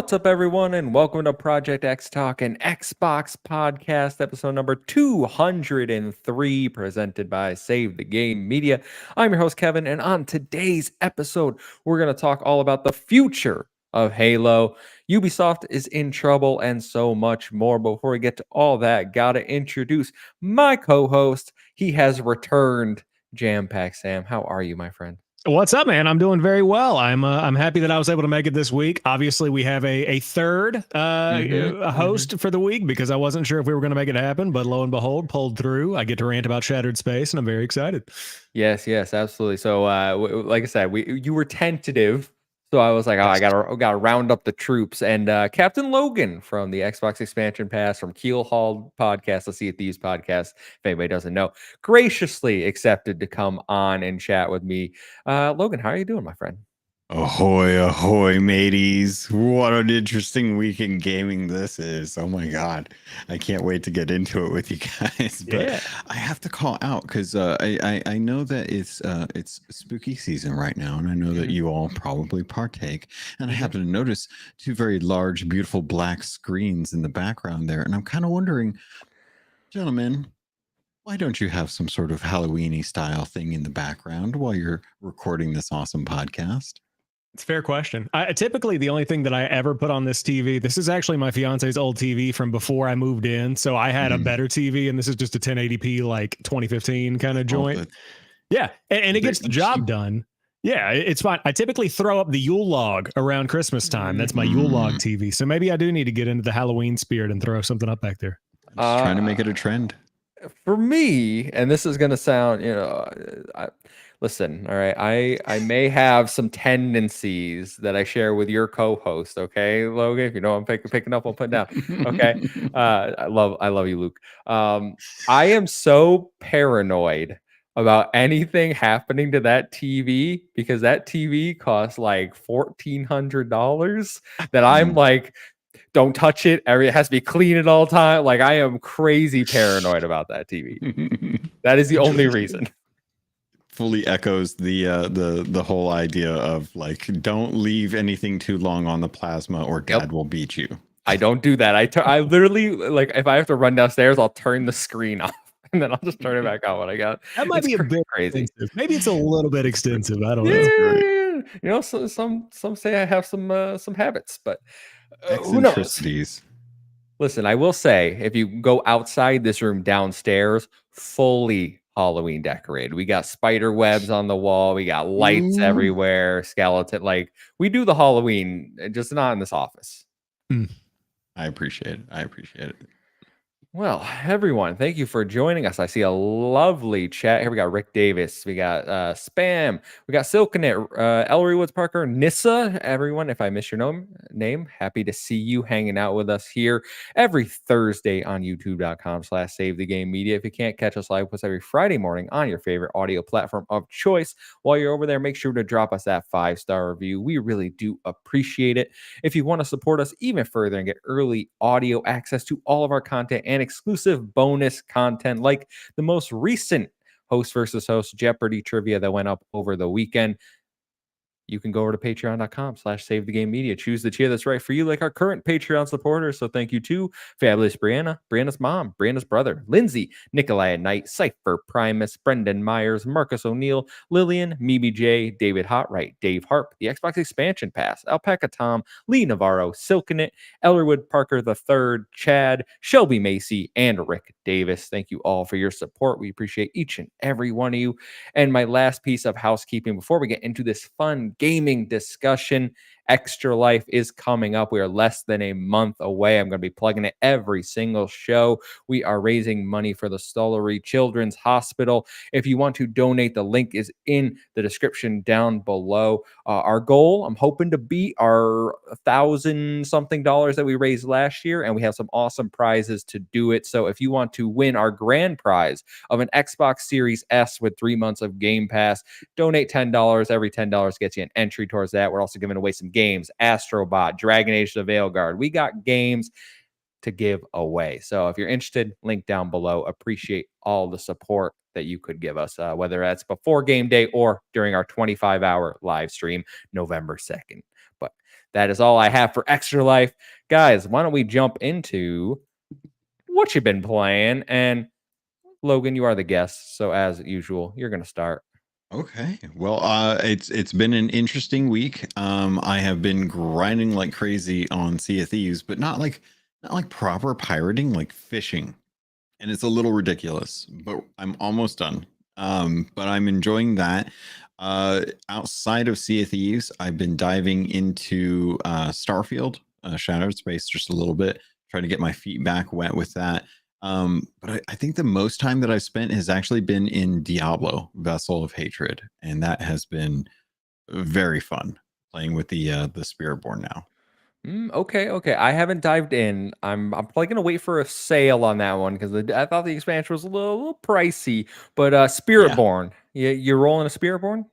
What's up, everyone, and welcome to Project XTalk, an Xbox podcast, episode number 203, presented by Save the Game Media. I'm your host, Kevin, and on today's episode, we're going to talk all about the future of Halo. Ubisoft is in trouble, and so much more. Before we get to all that, gotta introduce my co-host. He has returned, JamPackSam. How are you, my friend? What's up, man? I'm doing very well. I'm happy that I was able to make it this week. Obviously, we have a third host for the week because I wasn't sure if we were going to make it happen, but lo and behold, pulled through. I get to rant about Shattered Space, and I'm very excited. Yes, absolutely. So, like I said, you were tentative, so I was like, oh, Yes. I gotta round up the troops. And Captain Logan from the Xbox Expansion Pass from Keel Hall Podcast, let's see if these podcasts, if anybody doesn't know, graciously accepted to come on and chat with me. Logan, how are you doing, my friend? Ahoy, ahoy, mateys. What an interesting week in gaming this is. Oh my God. I can't wait to get into it with you guys. But I have to call out because I know that it's spooky season right now, and I know that you all probably partake. And I happen to notice two very large, beautiful black screens in the background there. And I'm kind of wondering, gentlemen, why don't you have some sort of Halloween-y style thing in the background while you're recording this awesome podcast? It's a fair question. Typically, the only thing that I ever put on this TV, this is actually my fiance's old TV from before I moved in. So I had a better TV, and this is just a 1080p, like 2015 kind of joint. Yeah, and it gets the job done. Yeah, it's fine. I typically throw up the Yule log around Christmas time. That's my Yule log TV. So maybe I do need to get into the Halloween spirit and throw something up back there. Just trying to make it a trend. For me, and this is going to sound, listen, all right, I may have some tendencies that I share with your co-host, okay, Logan, if you know I'm picking up, I'll put down, okay. I love you, Luke. I am so paranoid about anything happening to that TV because that TV costs like $1,400 that I'm like, don't touch it. It has to be clean at all time. Like, I am crazy paranoid about that TV. That is the only reason. Fully echoes the whole idea of like, don't leave anything too long on the plasma or Dad will beat you. I don't do that. I literally, like, if I have to run downstairs, I'll turn the screen off and then I'll just turn it back on when I got. That might be a bit crazy. Extensive. Maybe it's a little bit extensive. I don't know. You know, so some say I have some habits, but who knows? Listen, I will say, if you go outside this room downstairs, fully Halloween decorated. We got spider webs on the wall. We got lights everywhere. Skeleton, like, we do the Halloween, just not in this office. I appreciate it. Well, everyone, thank you for joining us. I see a lovely chat here. We got Rick Davis, we got Spam, we got Silkenet, Ellery Woods Parker, Nissa. Everyone, if I miss your name, happy to see you hanging out with us here every Thursday on youtube.com/Save the Game Media. If you can't catch us live, it's every Friday morning on your favorite audio platform of choice. While you're over there, make sure to drop us that 5-star review. We really do appreciate it. If you want to support us even further and get early audio access to all of our content and exclusive bonus content like the most recent host versus host Jeopardy trivia that went up over the weekend, you can go over to patreon.com/Save the Game Media. Choose the tier that's right for you, like our current Patreon supporters. So thank you to Fabulous Brianna, Brianna's mom, Brianna's brother, Lindsay, Nikolai at Night, Cypher, Primus, Brendan Myers, Marcus O'Neill, Lillian, Mimi J, David Hotright, Dave Harp, the Xbox Expansion Pass, Alpaca Tom, Lee Navarro, Silkenet, Ellerwood Parker III, Chad, Shelby Macy, and Rick Davis. Thank you all for your support. We appreciate each and every one of you. And my last piece of housekeeping before we get into this fun gaming discussion, Extra Life is coming up. We are less than a month away. I'm going to be plugging it every single show. We are raising money for the Stollery Children's Hospital. If you want to donate, the link is in the description down below. Our goal, I'm hoping to beat our $1,000-something that we raised last year, and we have some awesome prizes to do it. So if you want to win our grand prize of an Xbox Series S with 3 months of Game Pass, donate $10. Every $10 gets you an entry towards that. We're also giving away some games, Astrobot, Dragon Age the Veilguard. We got games to give away. So if you're interested, link down below. Appreciate all the support that you could give us, whether that's before game day or during our 25-hour live stream, November 2nd. But that is all I have for Extra Life. Guys, why don't we jump into what you've been playing? And Logan, you are the guest, so as usual, you're going to start. Okay. Well, it's been an interesting week. I have been grinding like crazy on Sea of Thieves, but not like proper pirating, like fishing. And it's a little ridiculous, but I'm almost done. But I'm enjoying that. Outside of Sea of Thieves, I've been diving into Starfield, Shattered Space, just a little bit, trying to get my feet back wet with that. But I think the most time that I've spent has actually been in Diablo, Vessel of Hatred, and that has been very fun playing with the Spiritborn now. Okay. I haven't dived in. I'm probably gonna wait for a sale on that one because I thought the expansion was a little pricey. But Yeah. Spiritborn, you're rolling a Spiritborn?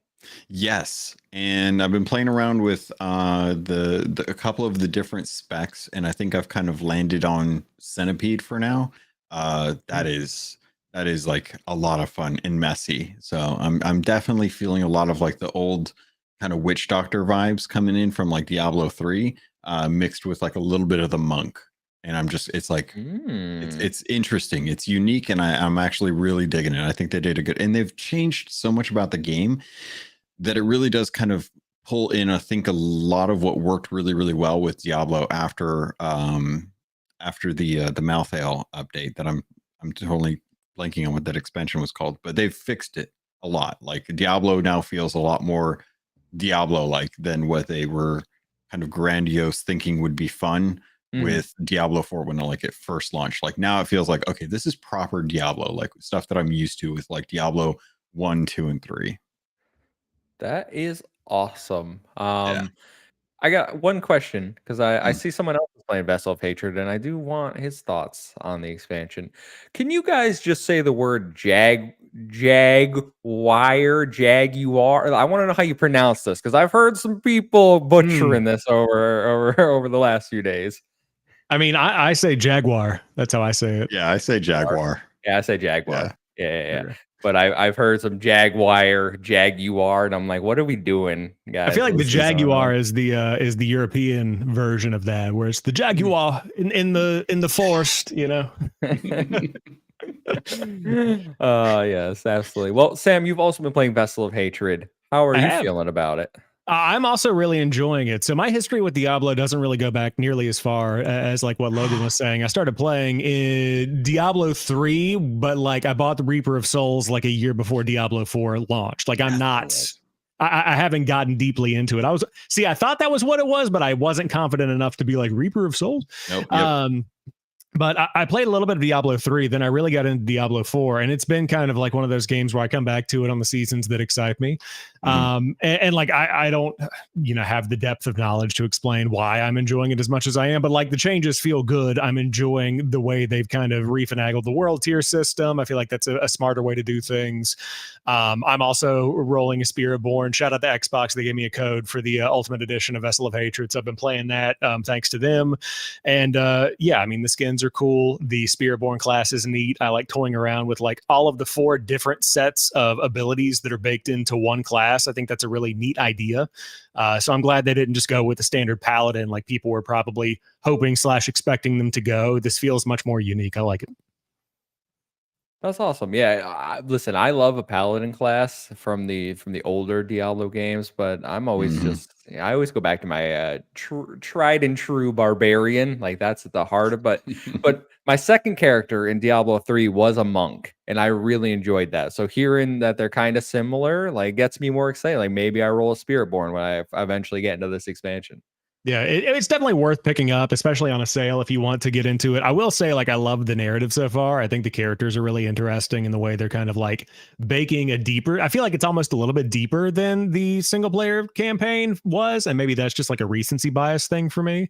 Yes, and I've been playing around with the a couple of the different specs, and I think I've kind of landed on Centipede for now. That is like a lot of fun and messy. So I'm definitely feeling a lot of like the old kind of witch doctor vibes coming in from like Diablo 3, mixed with like a little bit of the monk. And it's like it's interesting, it's unique, and I'm actually really digging it. I think they did a good, and they've changed so much about the game that it really does kind of pull in, I think, a lot of what worked really, really well with Diablo after the Malthael update that I'm totally blanking on what that expansion was called, but they've fixed it a lot. Like Diablo now feels a lot more Diablo-like than what they were kind of grandiose thinking would be fun with Diablo 4 when like it first launched. Like now it feels like, okay, this is proper Diablo, like stuff that I'm used to with like Diablo 1, 2, and 3. That is awesome. Yeah. I got one question because I Mm. see someone else is playing Vessel of Hatred, and I do want his thoughts on the expansion. Can you guys just say the word Jaguar? I want to know how you pronounce this because I've heard some people butchering this over the last few days. I mean, I say Jaguar. That's how I say it. Yeah, I say Jaguar. Yeah, I say Jaguar. Yeah. Yeah. Okay. But I've heard some Jaguar, and I'm like, what are we doing, I feel guys? like the What's going Jaguar on? is the European version of that, where it's the Jaguar in the forest, you know. Yes, absolutely. Well, Sam, you've also been playing Vessel of Hatred. How are I you have. feeling about it? I'm also really enjoying it. So my history with Diablo doesn't really go back nearly as far as like what Logan was saying. I started playing in Diablo 3, but like I bought the Reaper of Souls like a year before Diablo 4 launched. Like I'm not I haven't gotten deeply into it. I thought that was what it was, but I wasn't confident enough to be like Reaper of Souls. Nope. Yep. But I played a little bit of Diablo 3, then I really got into Diablo 4, and it's been kind of like one of those games where I come back to it on the seasons that excite me. And like I don't, have the depth of knowledge to explain why I'm enjoying it as much as I am, but like the changes feel good. I'm enjoying the way they've kind of refinagled the world tier system. I feel like that's a smarter way to do things. I'm also rolling a Spiritborn. Shout out to Xbox. They gave me a code for the Ultimate Edition of Vessel of Hatred. So I've been playing that thanks to them. And yeah, I mean, the skins are cool. The Spiritborn class is neat. I like toying around with like all of the 4 different sets of abilities that are baked into one class. I think that's a really neat idea. So I'm glad they didn't just go with the standard paladin like people were probably hoping / expecting them to go. This feels much more unique. I like it. That's awesome. Yeah, listen, I love a paladin class from the older Diablo games, but I'm always I always go back to my tried and true barbarian. Like that's at the heart of. But my second character in Diablo 3 was a monk, and I really enjoyed that. So hearing that they're kind of similar, like gets me more excited. Like maybe I roll a Spiritborn when I eventually get into this expansion. Yeah, it's definitely worth picking up, especially on a sale if you want to get into it. I will say, like, I love the narrative so far. I think the characters are really interesting in the way they're kind of like baking a deeper. I feel like it's almost a little bit deeper than the single player campaign was, and maybe that's just like a recency bias thing for me.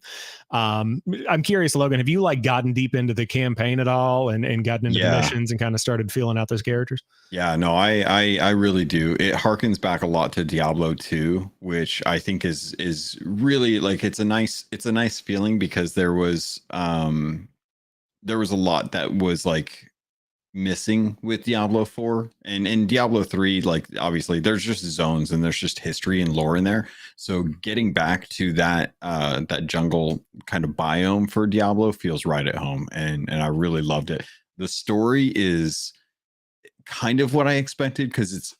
I'm curious, Logan, have you like gotten deep into the campaign at all and gotten into the missions and kind of started feeling out those characters? Yeah, no, I really do. It harkens back a lot to Diablo 2, which I think is really like it's a nice feeling because there was a lot that was like missing with Diablo 4 and Diablo 3. Like, obviously there's just zones and there's just history and lore in there. So getting back to that that jungle kind of biome for Diablo feels right at home, and I really loved it. The story is kind of what I expected, because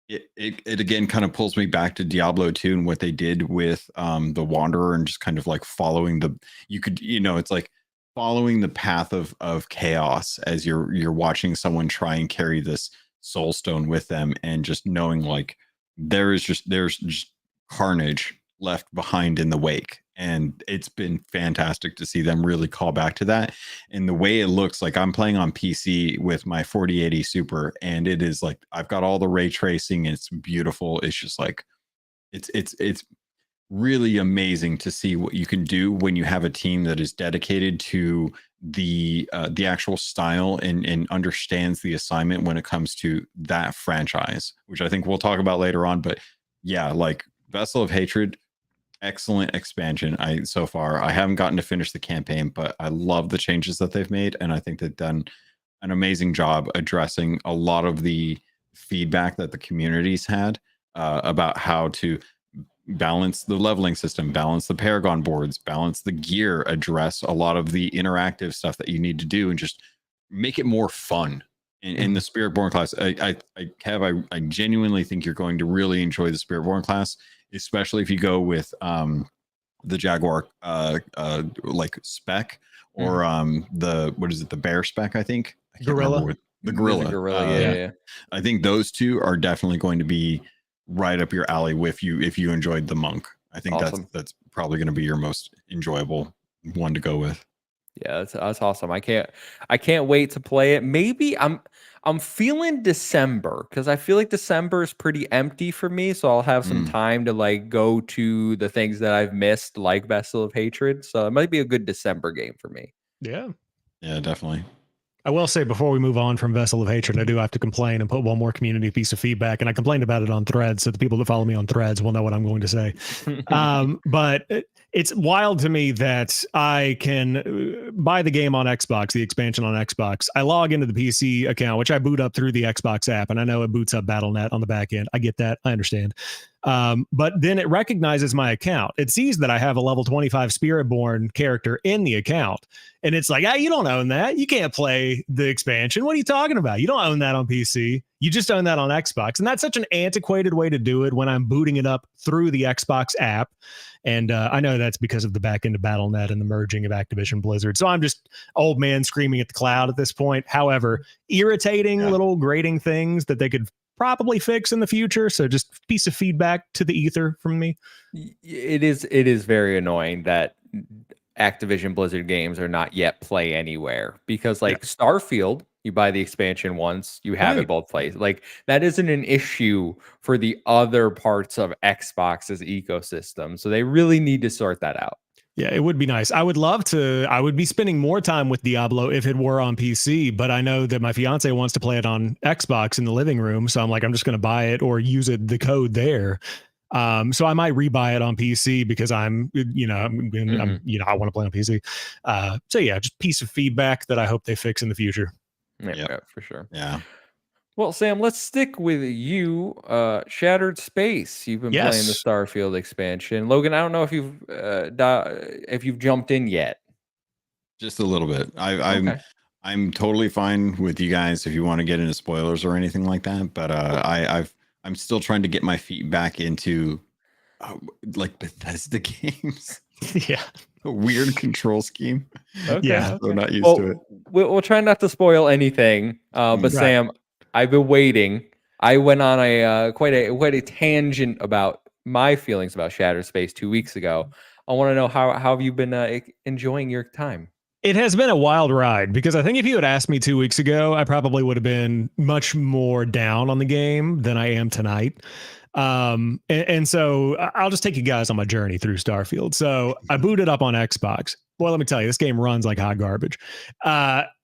it again kind of pulls me back to Diablo 2 and what they did with the Wanderer, and just kind of like following the, it's like following the path of chaos as you're watching someone try and carry this soul stone with them, and just knowing like there's just carnage left behind in the wake. And it's been fantastic to see them really call back to that. And the way it looks, like I'm playing on PC with my 4080 Super, and it is like I've got all the ray tracing. It's beautiful. It's just like it's really amazing to see what you can do when you have a team that is dedicated to the actual style, and understands the assignment when it comes to that franchise, which I think we'll talk about later on. But yeah, like Vessel of Hatred, excellent expansion. So far I haven't gotten to finish the campaign, but I love the changes that they've made, and I think they've done an amazing job addressing a lot of the feedback that the communities had about how to balance the leveling system, balance the Paragon boards, balance the gear, address a lot of the interactive stuff that you need to do, and just make it more fun. In the Spiritborn class, I genuinely think you're going to really enjoy the Spiritborn class, especially if you go with the Jaguar like spec, or the, what is it, the bear spec, I think. I can't Gorilla. remember what the gorilla. Yeah. I think those two are definitely going to be right up your alley if you enjoyed the monk. I think Awesome. that's probably going to be your most enjoyable one to go with. Yeah, that's awesome. I can't wait to play it. Maybe I'm feeling December, because I feel like December is pretty empty for me, so I'll have some time to like go to the things that I've missed, like Vessel of Hatred. So it might be a good December game for me. Yeah. Yeah, definitely. I will say, before we move on from Vessel of Hatred, I do have to complain and put one more community piece of feedback. And I complained about it on Threads, so the people that follow me on Threads will know what I'm going to say. But it's wild to me that I can buy the game on Xbox, the expansion on Xbox. I log into the PC account, which I boot up through the Xbox app, and I know it boots up Battle.net on the back end. I get that. I understand. But then it recognizes my account. It sees that I have a level 25 Spiritborn character in the account. And it's like, you don't own that. You can't play the expansion. What are you talking about? You don't own that on PC. You just own that on Xbox. And that's such an antiquated way to do it when I'm booting it up through the Xbox app. And I know that's because of the back end of Battle.net and the merging of Activision Blizzard. So I'm just old man screaming at the cloud at this point. However, irritating little grating things that they could probably fix in the future. So just a piece of feedback to the ether from me. It is very annoying that Activision Blizzard games are not yet play anywhere, because like Starfield, you buy the expansion once, you have it both plays. Like, that isn't an issue for the other parts of Xbox's ecosystem. So they really need to sort that out. Yeah, it would be nice. I would be spending more time with Diablo if it were on PC, but I know that my fiance wants to play it on Xbox in the living room. So I'm like, I'm just going to buy it or use the code there. So I might rebuy it on PC because I want to play on PC. So yeah, just piece of feedback that I hope they fix in the future. Yeah, for sure. Yeah. Well, Sam, let's stick with you. Shattered Space. You've been playing the Starfield expansion. Logan, I don't know if you've jumped in yet. Just a little bit. I'm totally fine with you guys if you want to get into spoilers or anything like that. But I'm still trying to get my feet back into like Bethesda games. Yeah. A weird control scheme. Okay. Yeah. So not used to it. We'll try not to spoil anything. But Sam, I've been waiting. I went on a quite a tangent about my feelings about Shattered Space 2 weeks ago. I want to know how have you been enjoying your time? It has been a wild ride, because I think if you had asked me 2 weeks ago, I probably would have been much more down on the game than I am tonight. And so I'll just take you guys on my journey through Starfield. So I booted up on Xbox. Boy, let me tell you, this game runs like hot garbage.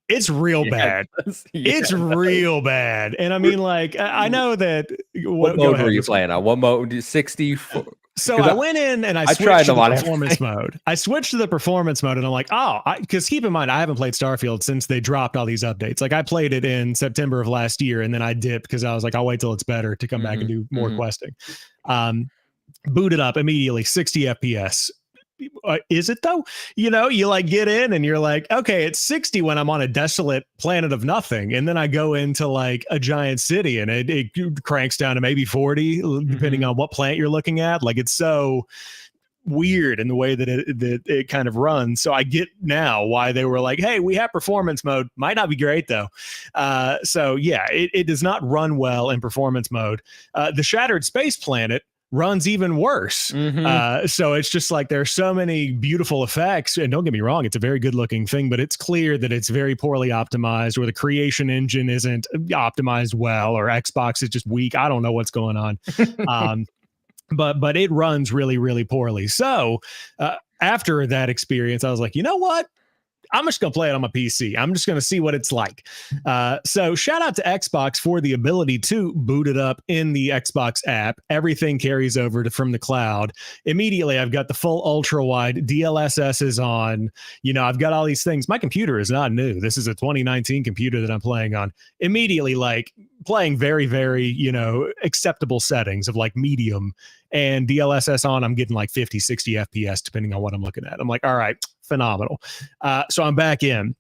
It's real bad. It's real bad. And I mean, like, I know that. What mode were you playing on? What mode? 60? So I went in and I tried switched to them on the performance mode. I switched to the performance mode and I'm like, because keep in mind, I haven't played Starfield since they dropped all these updates. Like I played it in September of last year and then I dipped because I was like, I'll wait till it's better to come back and do more questing. Booted up immediately, 60 FPS. Is it though? You know, you like get in and you're like, okay, it's 60 when I'm on a desolate planet of nothing. And then I go into like a giant city and it cranks down to maybe 40, depending on what planet you're looking at. Like it's so weird in the way that it kind of runs. So I get now why they were like, hey, we have performance mode. Might not be great though. So yeah, it does not run well in performance mode. The Shattered Space Planet runs even worse. So it's just like there's so many beautiful effects, and don't get me wrong, it's a very good looking thing, but it's clear that it's very poorly optimized, or the creation engine isn't optimized well, or Xbox is just weak. I don't know what's going on. But it runs really, really poorly. So after that experience, I was like, you know what? I'm just going to play it on my PC. I'm just going to see what it's like. So shout out to Xbox for the ability to boot it up in the Xbox app. Everything carries over from the cloud. Immediately, I've got the full ultra wide DLSS is on. You know, I've got all these things. My computer is not new. This is a 2019 computer that I'm playing on. Immediately, like playing very, very, you know, acceptable settings of like medium and DLSS on. I'm getting like 50, 60 FPS depending on what I'm looking at. I'm like, all right, phenomenal. So I'm back in.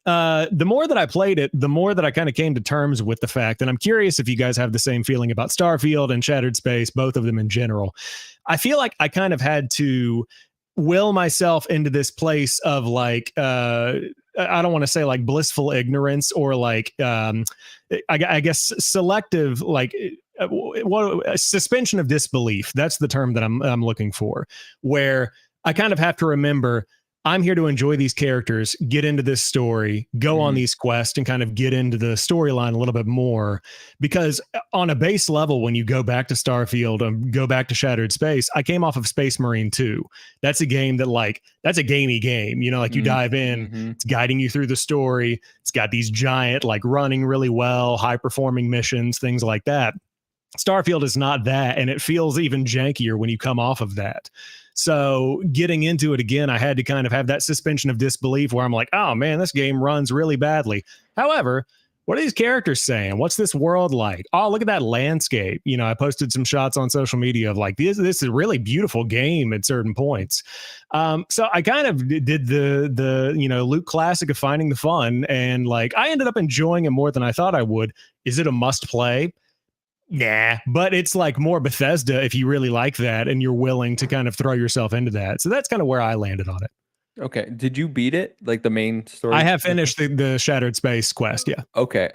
The more that I played it, the more that I kind of came to terms with the fact, and I'm curious if you guys have the same feeling about Starfield and Shattered Space, both of them in general. I feel like I kind of had to will myself into this place of like, I don't want to say like blissful ignorance or like, I guess selective, like what suspension of disbelief. That's the term that I'm looking for, where I kind of have to remember I'm here to enjoy these characters, get into this story, go on these quests, and kind of get into the storyline a little bit more. Because on a base level, when you go back to Starfield and go back to Shattered Space, I came off of Space Marine 2. That's a game that, like, that's a gamey game. You know, like you dive in, it's guiding you through the story. It's got these giant, like running really well, high performing missions, things like that. Starfield is not that, and it feels even jankier when you come off of that. So getting into it again, I had to kind of have that suspension of disbelief where I'm like, oh man, this game runs really badly. However, what are these characters saying? What's this world like? Oh, look at that landscape. You know, I posted some shots on social media of like, this is a really beautiful game at certain points. So I kind of did the you know, Luke classic of finding the fun, and like I ended up enjoying it more than I thought I would. Is it a must play? Nah, but it's like more Bethesda if you really like that and you're willing to kind of throw yourself into that. So that's kind of where I landed on it. Okay. Did you beat it? Like the main story? I have finished the Shattered Space quest. Yeah. Okay.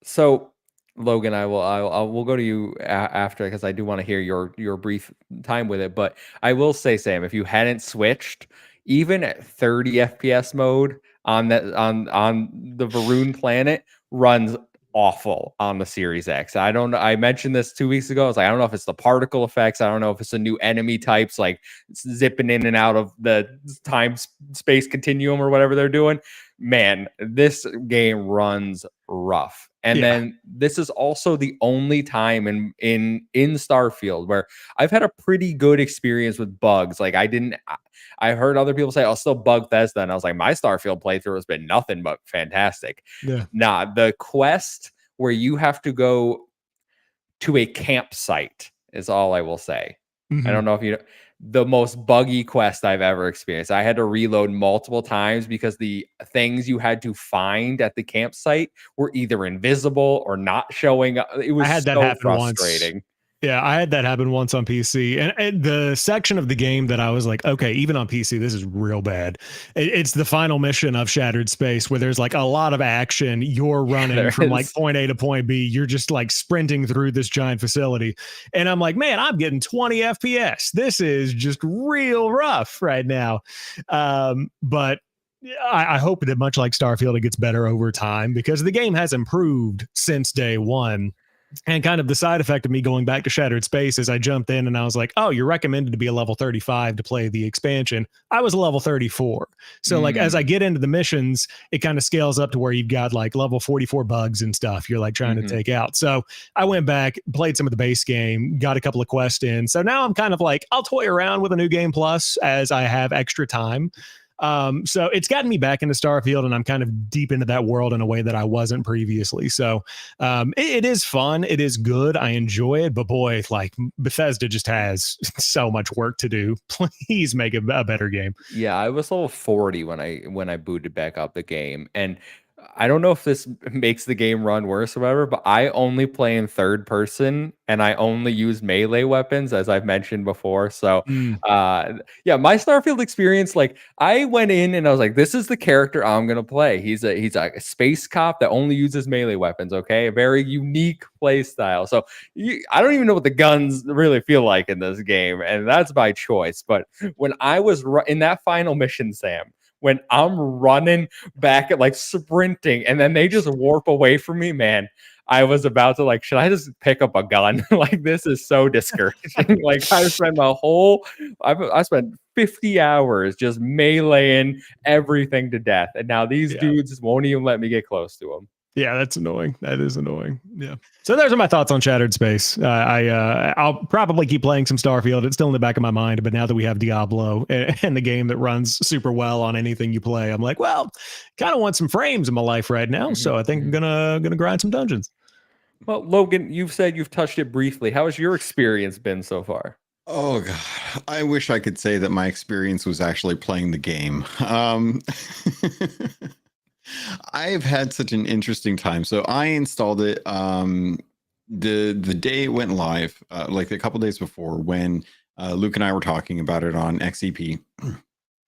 So Logan, we'll go to you after, because I do want to hear your brief time with it. But I will say, Sam, if you hadn't switched, even at 30 FPS mode on the Varun planet, runs awful on the Series X. I don't know. I mentioned this 2 weeks ago. I was like, I don't know if it's the particle effects. I don't know if it's the new enemy types, like zipping in and out of the time space continuum or whatever they're doing. Man, this game runs rough. And then this is also the only time in Starfield where I've had a pretty good experience with bugs. Like I heard other people say, "I'll still bug Bethesda," and I was like, my Starfield playthrough has been nothing but fantastic. Yeah. Nah, the quest where you have to go to a campsite is all I will say. I don't know if you know, the most buggy quest I've ever experienced. I had to reload multiple times because the things you had to find at the campsite were either invisible or not showing up. It was so frustrating. Once. Yeah, I had that happen once on PC, and the section of the game that I was like, okay, even on PC, this is real bad. It's the final mission of Shattered Space where there's like a lot of action. You're running from like point A to point B. You're just like sprinting through this giant facility. And I'm like, man, I'm getting 20 FPS. This is just real rough right now. But I hope that much like Starfield, it gets better over time because the game has improved since day one. And kind of the side effect of me going back to Shattered Space is I jumped in and I was like, oh, you're recommended to be a level 35 to play the expansion. I was a level 34. So like as I get into the missions, it kind of scales up to where you've got like level 44 bugs and stuff you're like trying to take out. So I went back, played some of the base game, got a couple of quests in. So now I'm kind of like, I'll toy around with a new game plus as I have extra time. So it's gotten me back into Starfield, and I'm kind of deep into that world in a way that I wasn't previously. So it is fun. It is good. I enjoy it. But boy, like Bethesda just has so much work to do. Please make a better game. Yeah, I was level 40 when I booted back up the game, and I don't know if this makes the game run worse or whatever, but I only play in third person and I only use melee weapons, as I've mentioned before. So, yeah, my Starfield experience, like I went in and I was like, this is the character I'm gonna play. He's a space cop that only uses melee weapons. Okay, a very unique play style. So I don't even know what the guns really feel like in this game, and that's by choice. But when I was in that final mission, Sam, when I'm running back at like sprinting and then they just warp away from me, man, I was about to like, should I just pick up a gun? Like, this is so discouraging. Like, I spent 50 hours just meleeing everything to death. And now these dudes won't even let me get close to them. Yeah, that's annoying. That is annoying. Yeah. So those are my thoughts on Shattered Space. I'll probably keep playing some Starfield. It's still in the back of my mind, but now that we have Diablo and the game that runs super well on anything you play, I'm like, well, kind of want some frames in my life right now. So I think I'm gonna grind some dungeons. Well, Logan, you've said you've touched it briefly. How has your experience been so far? Oh god, I wish I could say that my experience was actually playing the game. I've had such an interesting time. So I installed it the day it went live, like a couple days before, when Luke and I were talking about it on XEP.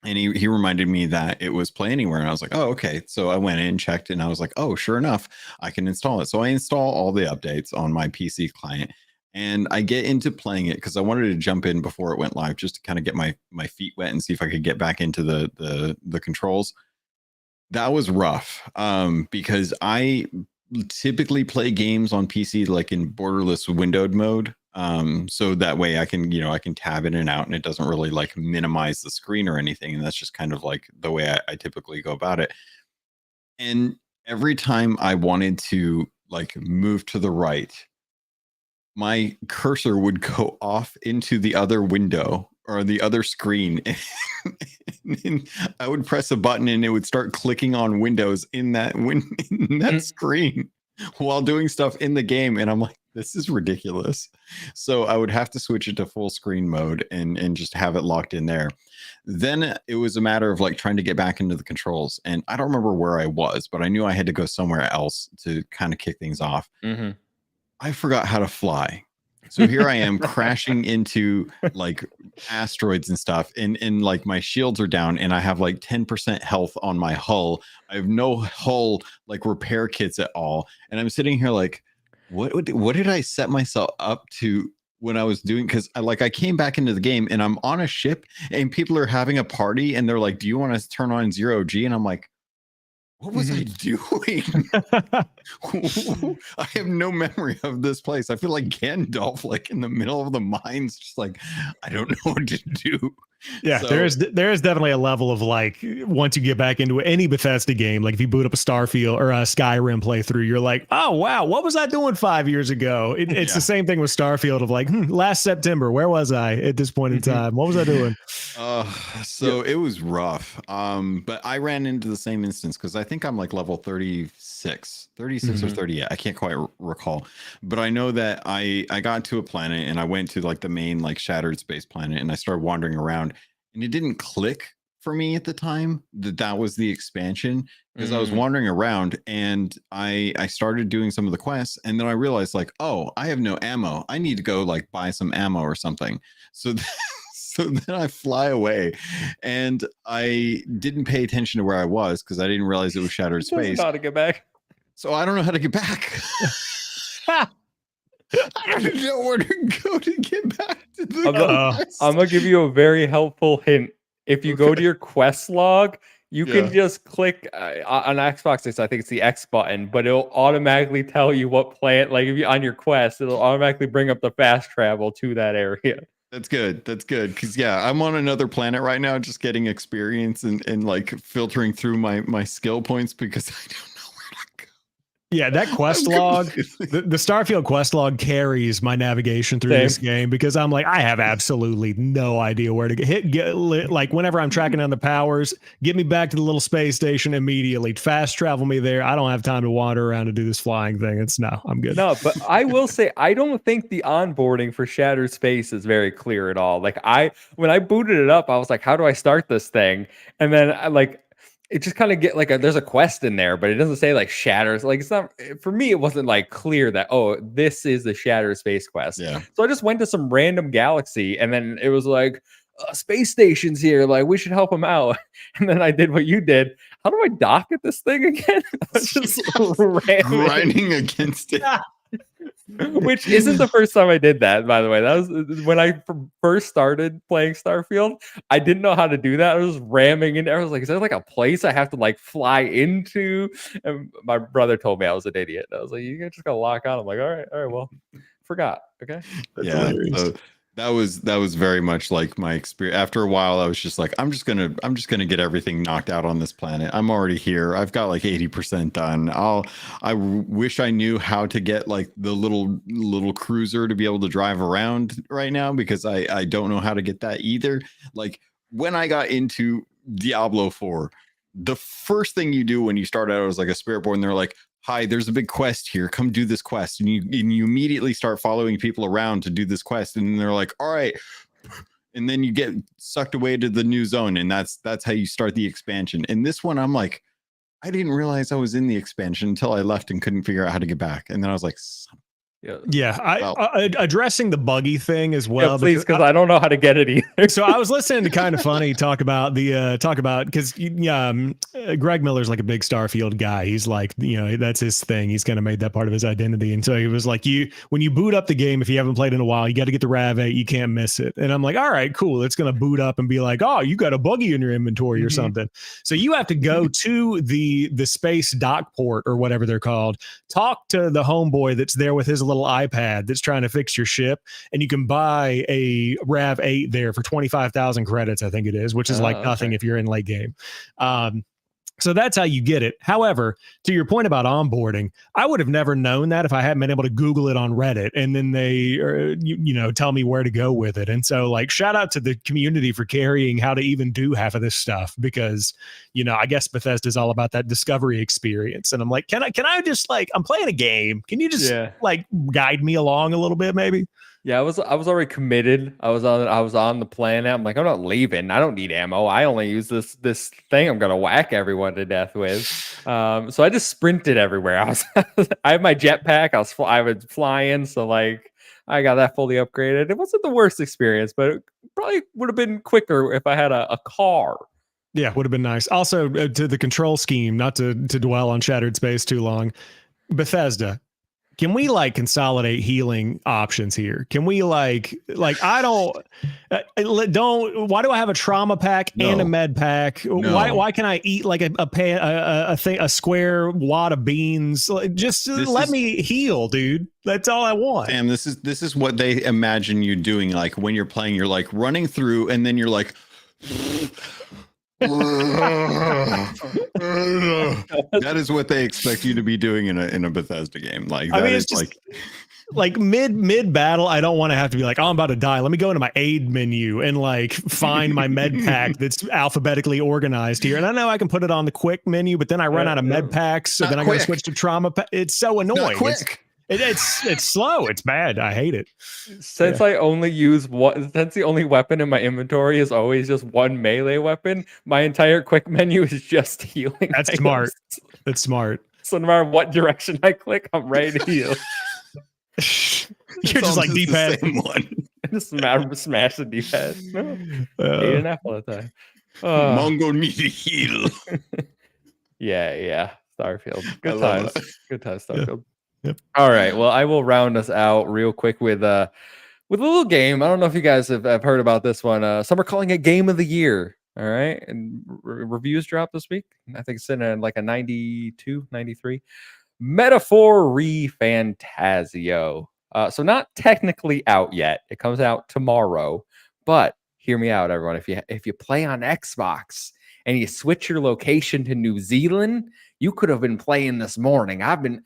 And he reminded me that it was Play Anywhere. And I was like, oh, okay. So I went in and checked and I was like, oh, sure enough, I can install it. So I install all the updates on my PC client. And I get into playing it because I wanted to jump in before it went live, just to kind of get my feet wet and see if I could get back into the controls. That was rough because I typically play games on PC like in borderless windowed mode. So that way I can tab in and out and it doesn't really like minimize the screen or anything. And that's just kind of like the way I typically go about it. And every time I wanted to like move to the right, my cursor would go off into the other window or the other screen. And I would press a button and it would start clicking on windows in that screen while doing stuff in the game. And I'm like, this is ridiculous. So I would have to switch it to full screen mode and just have it locked in there. Then it was a matter of like trying to get back into the controls. And I don't remember where I was, but I knew I had to go somewhere else to kind of kick things off. I forgot how to fly. So here I am crashing into like asteroids and stuff, and like my shields are down and I have like 10% health on my hull. I have no hull like repair kits at all. And I'm sitting here like, what did I set myself up to when I was doing? Because I came back into the game and I'm on a ship and people are having a party and they're like, do you want to turn on 0G? And I'm like, what was I doing? I have no memory of this place. I feel like Gandalf, like in the middle of the mines, just like, I don't know what to do. Yeah, so, there is definitely a level of like, once you get back into any Bethesda game, like if you boot up a Starfield or a Skyrim playthrough, you're like, oh wow, what was I doing 5 years ago? It's the same thing with Starfield of like, last September, where was I at this point in time? What was I doing? So it was rough. But I ran into the same instance because I think I'm like level 36 or 38. I can't quite recall, but I know that I got to a planet and I went to like the main like Shattered Space planet and I started wandering around and it didn't click for me at the time that was the expansion because I was wandering around and I started doing some of the quests and then I realized like, oh, I have no ammo. I need to go like buy some ammo or something. So then I fly away and I didn't pay attention to where I was because I didn't realize it was Shattered Space. How to get back. So I don't know how to get back. I don't know where to go to get back to the I'm going to give you a very helpful hint. If you go to your quest log, You can just click on Xbox. I think it's the X button, but it'll automatically tell you what planet. Like if you on your quest, it'll automatically bring up the fast travel to that area. That's good. That's good. Because I'm on another planet right now, just getting experience and like filtering through my skill points because I don't know where to go. Yeah, that quest log, the Starfield quest log carries my navigation through this game because I'm like, I have absolutely no idea where to get like whenever I'm tracking down the powers, get me back to the little space station immediately. Fast travel me there. I don't have time to wander around and do this flying thing. I'm good. No, but I will say I don't think the onboarding for Shattered Space is very clear at all. Like when I booted it up, I was like, how do I start this thing? And then it just kind of get like there's a quest in there, but it doesn't say like shatters. Like it's not for me. It wasn't like clear that this is the Shattered Space quest. Yeah. So I just went to some random galaxy, and then it was like space stations here. Like we should help them out. And then I did what you did. How do I dock at this thing again? I was just grinding against it. Which isn't the first time I did that, by the way. That was when I first started playing Starfield. I didn't know how to do that. I was ramming in there. I was like, is there like a place I have to like fly into? And my brother told me I was an idiot. I was like, you just gotta lock on. I'm like, all right, well, forgot. Okay. That's so that was very much like my experience. After a while, I was just like, I'm just gonna get everything knocked out on this planet. I'm already here. I've got like 80% done. I wish I knew how to get like the little cruiser to be able to drive around right now because I don't know how to get that either. Like when I got into Diablo 4, the first thing you do when you start out as like a spirit born, they're like, hi, there's a big quest here. Come do this quest. And you immediately start following people around to do this quest. And they're like, all right. And then you get sucked away to the new zone. And that's how you start the expansion. And this one, I'm like, I didn't realize I was in the expansion until I left and couldn't figure out how to get back. And then I was like, addressing the buggy thing as well. Yeah, please, because I don't know how to get it either. So I was listening to Kind of Funny talk about because Greg Miller's like a big Starfield guy. He's like, that's his thing. He's kind of made that part of his identity. And so he was like, when you boot up the game, if you haven't played in a while, you got to get the RAV8. You can't miss it. And I'm like, all right, cool. It's going to boot up and be like, oh, you got a buggy in your inventory or something. So you have to go to the space dock port or whatever they're called. Talk to the homeboy that's there with his little iPad that's trying to fix your ship, and you can buy a RAV8 there for 25,000 credits, I think it is, which is like nothing if you're in late game. So that's how you get it. However, to your point about onboarding, I would have never known that if I hadn't been able to Google it on Reddit and then they, tell me where to go with it. And so like, shout out to the community for carrying how to even do half of this stuff because, I guess Bethesda's all about that discovery experience. And I'm like, can I just like, I'm playing a game. Can you just like guide me along a little bit maybe? Yeah, I was already committed. I was on the planet. I'm like, I'm not leaving. I don't need ammo. I only use this thing I'm gonna whack everyone to death with. So I just sprinted everywhere. I have my jetpack. I was flying, so like I got that fully upgraded. It wasn't the worst experience, but it probably would have been quicker if I had a car. Yeah, would have been nice. Also, to the control scheme, not to dwell on Shattered Space too long. Bethesda, can we like consolidate healing options here? Can we like I don't why do I have a trauma pack and a med pack? No. Why can I eat like a square wad of beans? Just let me heal, dude. That's all I want. Sam, this is what they imagine you doing. Like when you're playing, you're like running through and then you're like that is what they expect you to be doing in a Bethesda game. Like that is just like mid battle. I don't want to have to be like, oh, I'm about to die. Let me go into my aid menu and like find my med pack that's alphabetically organized here. And I know I can put it on the quick menu, but then I run out of med packs. So then I got to switch to trauma. It's so annoying. It's slow. It's bad. I hate it. Since I only use since the only weapon in my inventory is always just one melee weapon, my entire quick menu is just healing. That's smart. That's smart. So no matter what direction I click, I'm ready to heal. You're just like D-pad. Just smash the D-pad. 8.5 all the time. Mongo need to heal. Yeah. Starfield. Good times. Good times, Starfield. Yep. All right. Well, I will round us out real quick with a little game. I don't know if you guys have heard about this one. Some are calling it Game of the Year. All right. And reviews dropped this week. I think it's sitting at like a 92, 93. Metaphor Fantazio. So not technically out yet. It comes out tomorrow. But hear me out, everyone. If you play on Xbox and you switch your location to New Zealand, you could have been playing this morning. I've been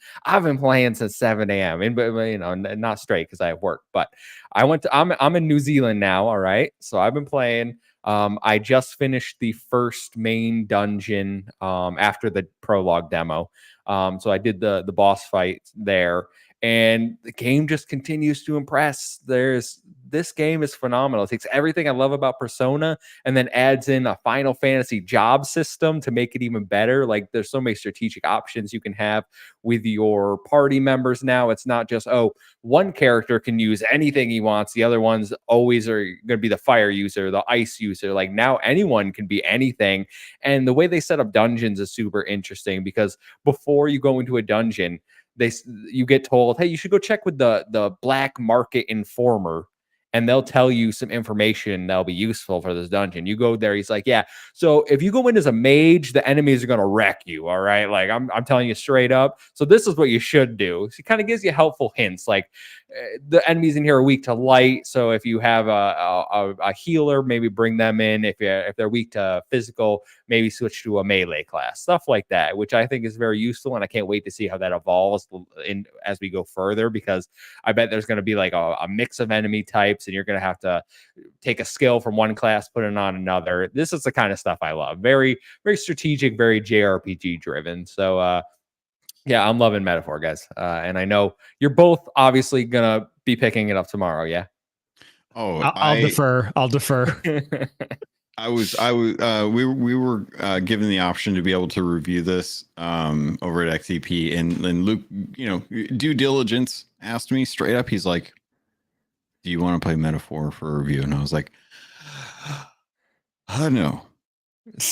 playing since 7 a.m. And you know, not straight because I have work. But I'm in New Zealand now. All right. So I've been playing. I just finished the first main dungeon after the prologue demo. So I did the boss fight there, and the game just continues to impress. This game is phenomenal. It takes everything I love about Persona and then adds in a Final Fantasy job system to make it even better. Like there's so many strategic options you can have with your party members now. It's not just, oh, one character can use anything he wants. The other ones always are going to be the fire user, the ice user. Like now anyone can be anything. And the way they set up dungeons is super interesting because before you go into a dungeon, you get told, hey, you should go check with the black market informer, and they'll tell you some information that'll be useful for this dungeon. You go there, he's like, yeah, so if you go in as a mage, the enemies are going to wreck you, all right? Like, I'm telling you straight up. So this is what you should do. So it kind of gives you helpful hints, like the enemies in here are weak to light, so if you have a healer, maybe bring them in. If they're weak to physical, maybe switch to a melee class, stuff like that, which I think is very useful, and I can't wait to see how that evolves as we go further, because I bet there's going to be like a mix of enemy types, and you're going to have to take a skill from one class, put it on another. This is the kind of stuff I love. Very, very strategic, very JRPG driven. So yeah, I'm loving Metaphor, guys. And I know you're both obviously gonna be picking it up tomorrow. Yeah. Oh, I'll defer. We were given the option to be able to review this over at XTP, and Luke, you know, due diligence asked me straight up. He's like, "Do you want to play Metaphor for a review?" And I was like, "No,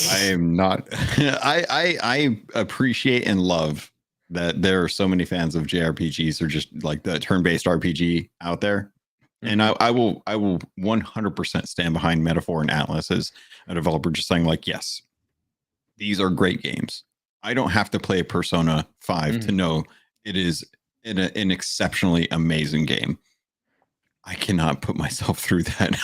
I am not." I appreciate and love that there are so many fans of JRPGs or just like the turn-based RPG out there. And I will 100% stand behind Metaphor and Atlas as a developer, just saying like, yes, these are great games. I don't have to play Persona 5 to know it is an exceptionally amazing game. I cannot put myself through that.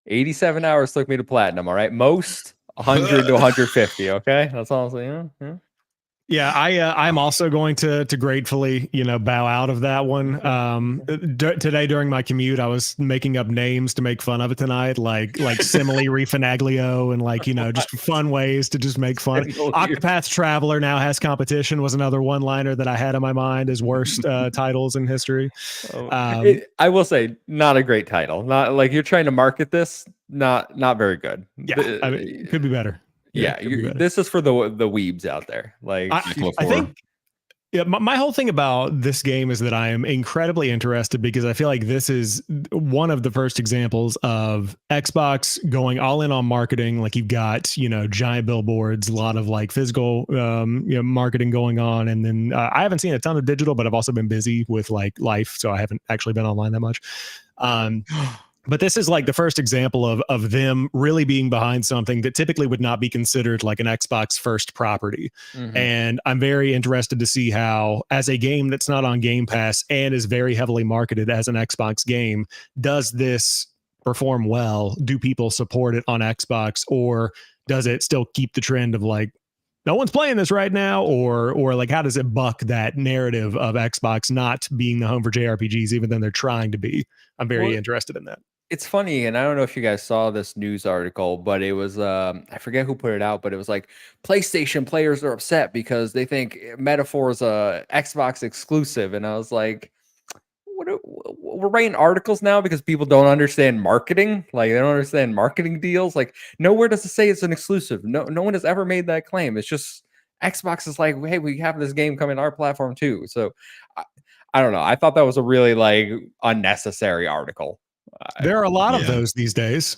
87 hours took me to platinum. All right, most 100 to 150. Okay, that's all I'm saying. Yeah. Yeah, I'm also going to gratefully, you know, bow out of that one. Today during my commute, I was making up names to make fun of it tonight, like simile refinaglio, and like, you know, just fun ways to just make fun. Octopath Traveler now has competition was another one-liner that I had in my mind as worst titles in history. I will say, not a great title. Not like you're trying to market this. Not very good. Yeah, I mean, it could be better. Yeah, this is for the weebs out there. Like I think, yeah, my whole thing about this game is that I am incredibly interested because I feel like this is one of the first examples of Xbox going all in on marketing. Like you've got, you know, giant billboards, a lot of like physical, you know, marketing going on, and then I haven't seen a ton of digital, but I've also been busy with like life, so I haven't actually been online that much. But this is like the first example of them really being behind something that typically would not be considered like an Xbox first property. And I'm very interested to see how, as a game that's not on Game Pass and is very heavily marketed as an Xbox game, does this perform well? Do people support it on Xbox, or does it still keep the trend of like, no one's playing this right now, or like, how does it buck that narrative of Xbox not being the home for JRPGs, even though they're trying to be? I'm very interested in that. It's funny, and I don't know if you guys saw this news article, but it was I forget who put it out, but it was like PlayStation players are upset because they think Metaphor is a Xbox exclusive, and I was like, we're writing articles now because people don't understand marketing. Like they don't understand marketing deals. Like nowhere does it say it's an exclusive. No one has ever made that claim. It's just Xbox is like, hey, we have this game coming to our platform too. So I don't know. I thought that was a really like unnecessary article. There are a lot of those these days.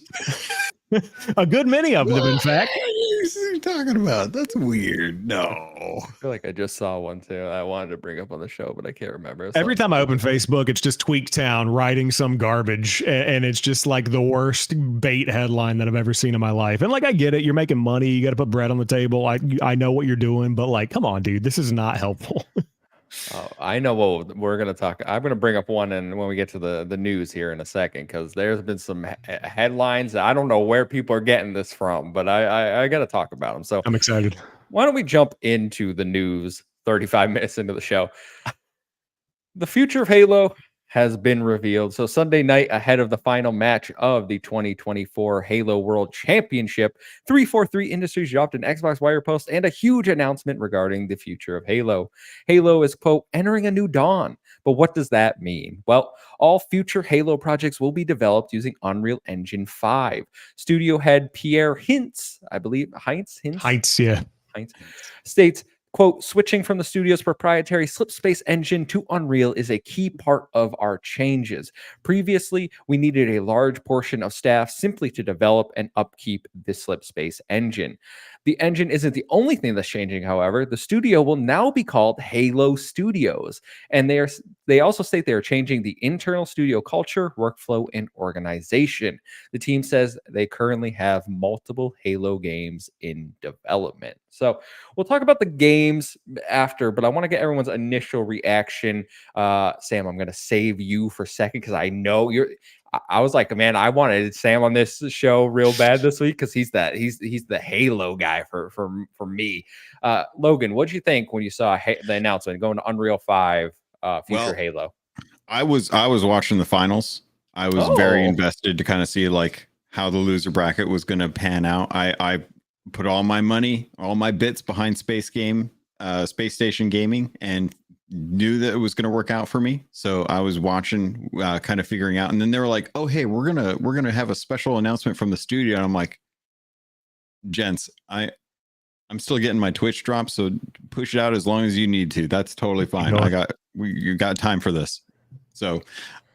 A good many of them, in fact. What are you talking about? That's weird. No. I feel like I just saw one too. I wanted to bring up on the show, but I can't remember. Every time I open Facebook, it's just Tweaktown writing some garbage, and it's just like the worst bait headline that I've ever seen in my life. And like, I get it, you're making money, you got to put bread on the table. I know what you're doing, but like, come on, dude, this is not helpful. Oh, I know what we're gonna talk. I'm gonna bring up one, and when we get to the news here in a second, because there's been some headlines. I don't know where people are getting this from, but I got to talk about them. So I'm excited. why don't we jump into the news? 35 minutes into the show, the future of Halo has been revealed. So Sunday night, ahead of the final match of the 2024 Halo World Championship, 343 Industries dropped an Xbox Wire post and a huge announcement regarding the future of Halo. Halo is, quote, entering a new dawn. But what does that mean? Well, all future Halo projects will be developed using Unreal Engine 5. Studio head Pierre Hintz, I believe, Heinz, yeah. Heinz, states, quote, switching from the studio's proprietary Slipspace engine to Unreal is a key part of our changes. Previously, we needed a large portion of staff simply to develop and upkeep the Slipspace engine. The engine isn't the only thing that's changing, however. The studio will now be called Halo Studios, and they also state they are changing the internal studio culture, workflow, and organization. The team says they currently have multiple Halo games in development. So we'll talk about the games after, but I want to get everyone's initial reaction. Sam, I'm going to save you for a second because I know I was like, man, I wanted Sam on this show real bad this week because he's the Halo guy for me. Logan, what did you think when you saw the announcement going to Unreal 5 future Halo? I was watching the finals. I was very invested to kind of see like how the loser bracket was going to pan out. I put all my money, all my bits behind Space Station Gaming, and knew that it was going to work out for me. So I was watching, kind of figuring out, and then they were like, "Oh, hey, we're gonna have a special announcement from the studio." And I'm like, "Gents, I'm still getting my Twitch drop, so push it out as long as you need to. That's totally fine. You got time for this." So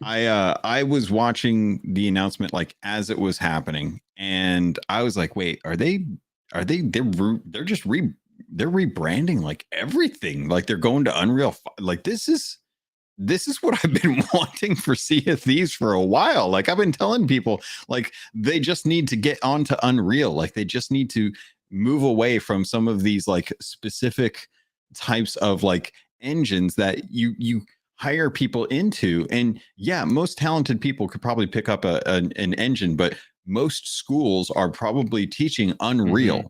I was watching the announcement like as it was happening, and I was like, "Wait, they're rebranding like everything, like they're going to Unreal. Like this is what I've been wanting for Sea of Thieves for a while. Like I've been telling people, like they just need to get onto Unreal. Like they just need to move away from some of these like specific types of like engines that you hire people into. And yeah, most talented people could probably pick up an engine, but most schools are probably teaching Unreal. Mm-hmm.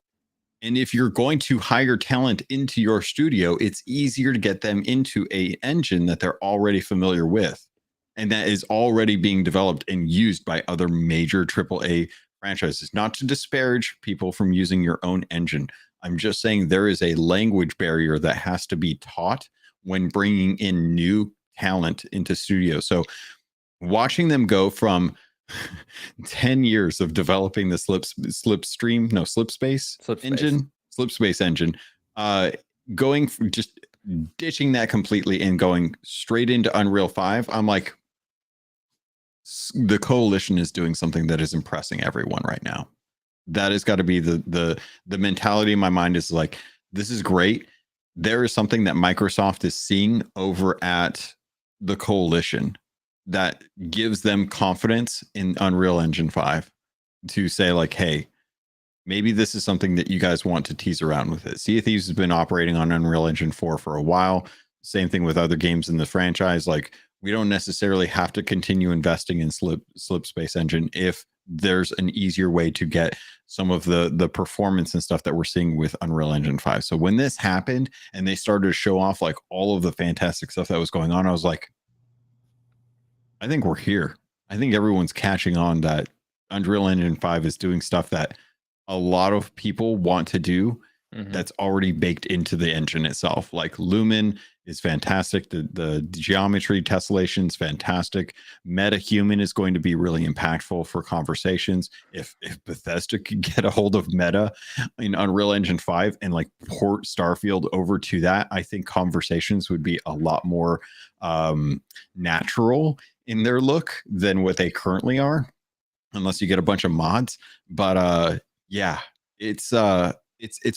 And if you're going to hire talent into your studio, it's easier to get them into a engine that they're already familiar with and that is already being developed and used by other major AAA franchises. Not to disparage people from using your own engine. I'm just saying there is a language barrier that has to be taught when bringing in new talent into studios. So watching them go from 10 years of developing the Slipspace engine, going just ditching that completely and going straight into Unreal 5. I'm like, the coalition is doing something that is impressing everyone right now. That has got to be the mentality in my mind is like, this is great. There is something that Microsoft is seeing over at the coalition that gives them confidence in Unreal Engine 5 to say like, hey, maybe this is something that you guys want to tease around with it. Sea of Thieves has been operating on Unreal Engine 4 for a while. Same thing with other games in the franchise. Like we don't necessarily have to continue investing in Slipspace Engine if there's an easier way to get some of the performance and stuff that we're seeing with Unreal Engine 5. So when this happened and they started to show off like all of the fantastic stuff that was going on, I was like, I think we're here. I think everyone's catching on that Unreal Engine 5 is doing stuff that a lot of people want to do. Mm-hmm. That's already baked into the engine itself. Like Lumen is fantastic. The geometry tessellation is fantastic. MetaHuman is going to be really impactful for conversations. If Bethesda could get a hold of Meta in Unreal Engine 5 and like port Starfield over to that, I think conversations would be a lot more natural in their look than what they currently are. unless you get a bunch of mods. But yeah, it's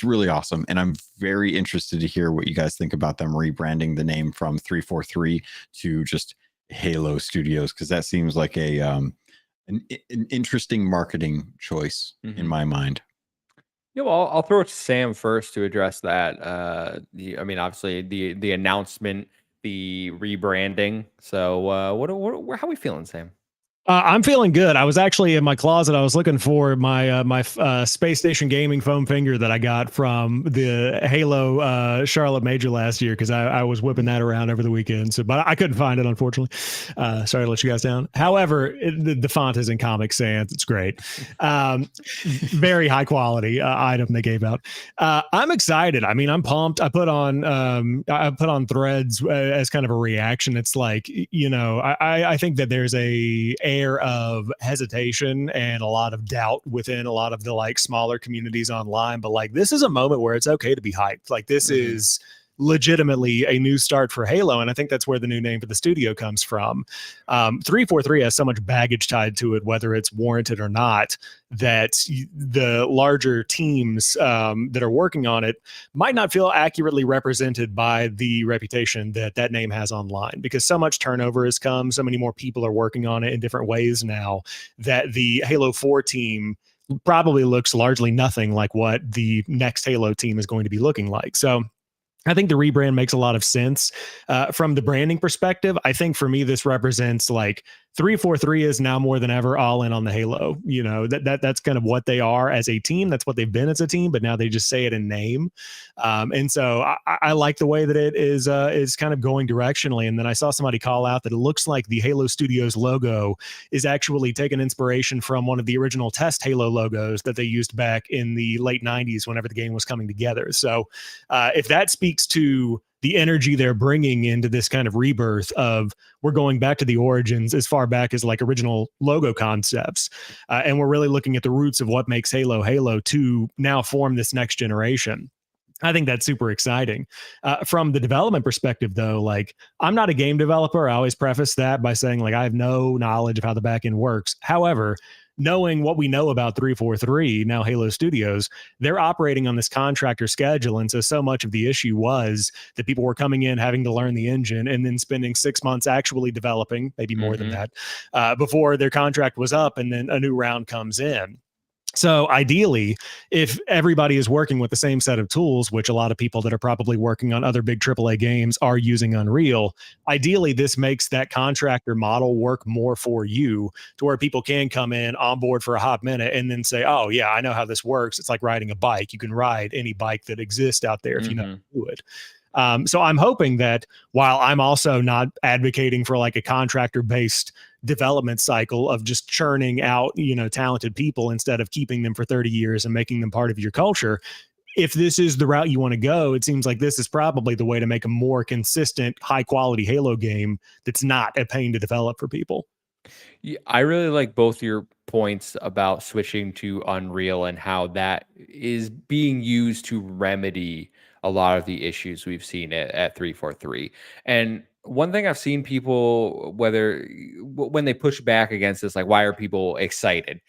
really awesome, and I'm very interested to hear what you guys think about them rebranding the name from 343 to just Halo Studios, because that seems like an interesting marketing choice in my mind. Yeah, well, I'll throw it to Sam first to address that. I mean, obviously the announcement, the rebranding. So, how are we feeling, Sam? I'm feeling good. I was actually in my closet. I was looking for my space station gaming foam finger that I got from the Halo Charlotte Major last year, because I was whipping that around over the weekend. So, but I couldn't find it, unfortunately. Sorry to let you guys down. However, the font is in Comic Sans. It's great. Very high quality item they gave out. I'm excited. I mean, I'm pumped. I put on Threads as kind of a reaction. It's like, you know, I think that there's a air of hesitation and a lot of doubt within a lot of the like smaller communities online, but like this is a moment where it's okay to be hyped. Like this is legitimately a new start for Halo, and I think that's where the new name for the studio comes from. 343 has so much baggage tied to it, whether it's warranted or not, that the larger teams that are working on it might not feel accurately represented by the reputation that that name has online, because so much turnover has come, so many more people are working on it in different ways now, that the Halo 4 team probably looks largely nothing like what the next Halo team is going to be looking like. So I think the rebrand makes a lot of sense from the branding perspective. I think for me, this represents like 343 is now more than ever all in on the Halo. You know, that's kind of what they are as a team. That's what they've been as a team, but now they just say it in name. And so I like the way that it is kind of going directionally. And then I saw somebody call out that it looks like the Halo Studios logo is actually taking inspiration from one of the original test Halo logos that they used back in the late 90s whenever the game was coming together. So if that speaks to the energy they're bringing into this kind of rebirth of, we're going back to the origins as far back as like original logo concepts, and we're really looking at the roots of what makes Halo Halo to now form this next generation. I think that's super exciting. From the development perspective, though, like I'm not a game developer. I always preface that by saying like I have no knowledge of how the back end works. However, knowing what we know about 343, now Halo Studios, they're operating on this contractor schedule. And so much of the issue was that people were coming in, having to learn the engine, and then spending 6 months actually developing, maybe more than that, before their contract was up, and then a new round comes in. So ideally, if everybody is working with the same set of tools, which a lot of people that are probably working on other big AAA games are using Unreal, ideally this makes that contractor model work more for you, to where people can come in on board for a hot minute and then say, oh yeah, I know how this works. It's like riding a bike. You can ride any bike that exists out there if you know how to do it. So I'm hoping that, while I'm also not advocating for like a contractor based development cycle of just churning out, you know, talented people instead of keeping them for 30 years and making them part of your culture, if this is the route you want to go, it seems like this is probably the way to make a more consistent, high quality Halo game that's not a pain to develop for people. Yeah, I really like both your points about switching to Unreal and how that is being used to remedy a lot of the issues we've seen at 343. And one thing I've seen people, when they push back against this, like, why are people excited?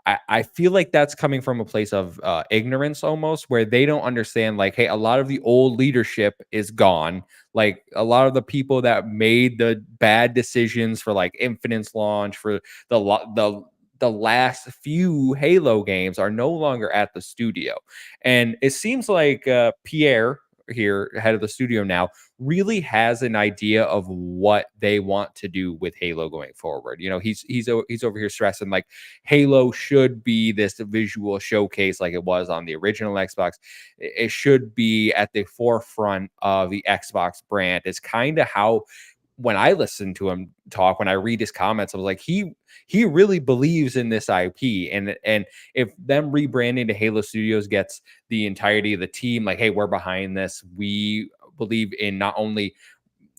I feel like that's coming from a place of ignorance almost, where they don't understand, like, hey, a lot of the old leadership is gone. Like a lot of the people that made the bad decisions for like Infinite's launch, for the last few Halo games, are no longer at the studio. And it seems like Pierre here, head of the studio now, really has an idea of what they want to do with Halo going forward. You know, he's over here stressing like Halo should be this visual showcase like it was on the original Xbox. It should be at the forefront of the Xbox brand. It's kind of how, when I listen to him talk, when I read his comments, I was like, he really believes in this IP. And if them rebranding to Halo Studios gets the entirety of the team, like, hey, we're behind this. We believe in not only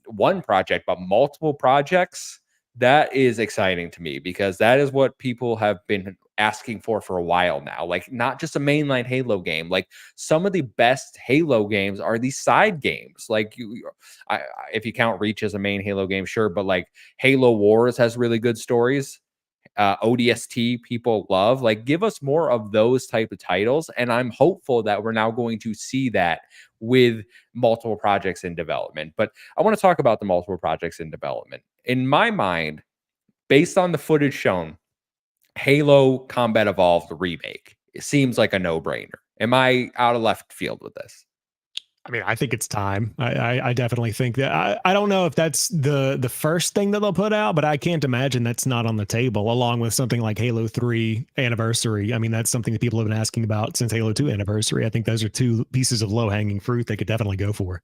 one project, but multiple projects. That is exciting to me, because that is what people have been asking for a while now. Like, not just a mainline Halo game. Like, some of the best Halo games are these side games. Like, if you count Reach as a main Halo game, sure, but like Halo Wars has really good stories. ODST people love. Like, give us more of those type of titles. And I'm hopeful that we're now going to see that with multiple projects in development. But I want to talk about the multiple projects in development. In my mind, based on the footage shown, Halo Combat Evolved remake, it seems like a no-brainer. Am I out of left field with this? I mean, I think it's time. I definitely think that. I don't know if that's the first thing that they'll put out, but I can't imagine that's not on the table, along with something like Halo 3 Anniversary. I mean, that's something that people have been asking about since Halo 2 Anniversary. I think those are two pieces of low-hanging fruit they could definitely go for.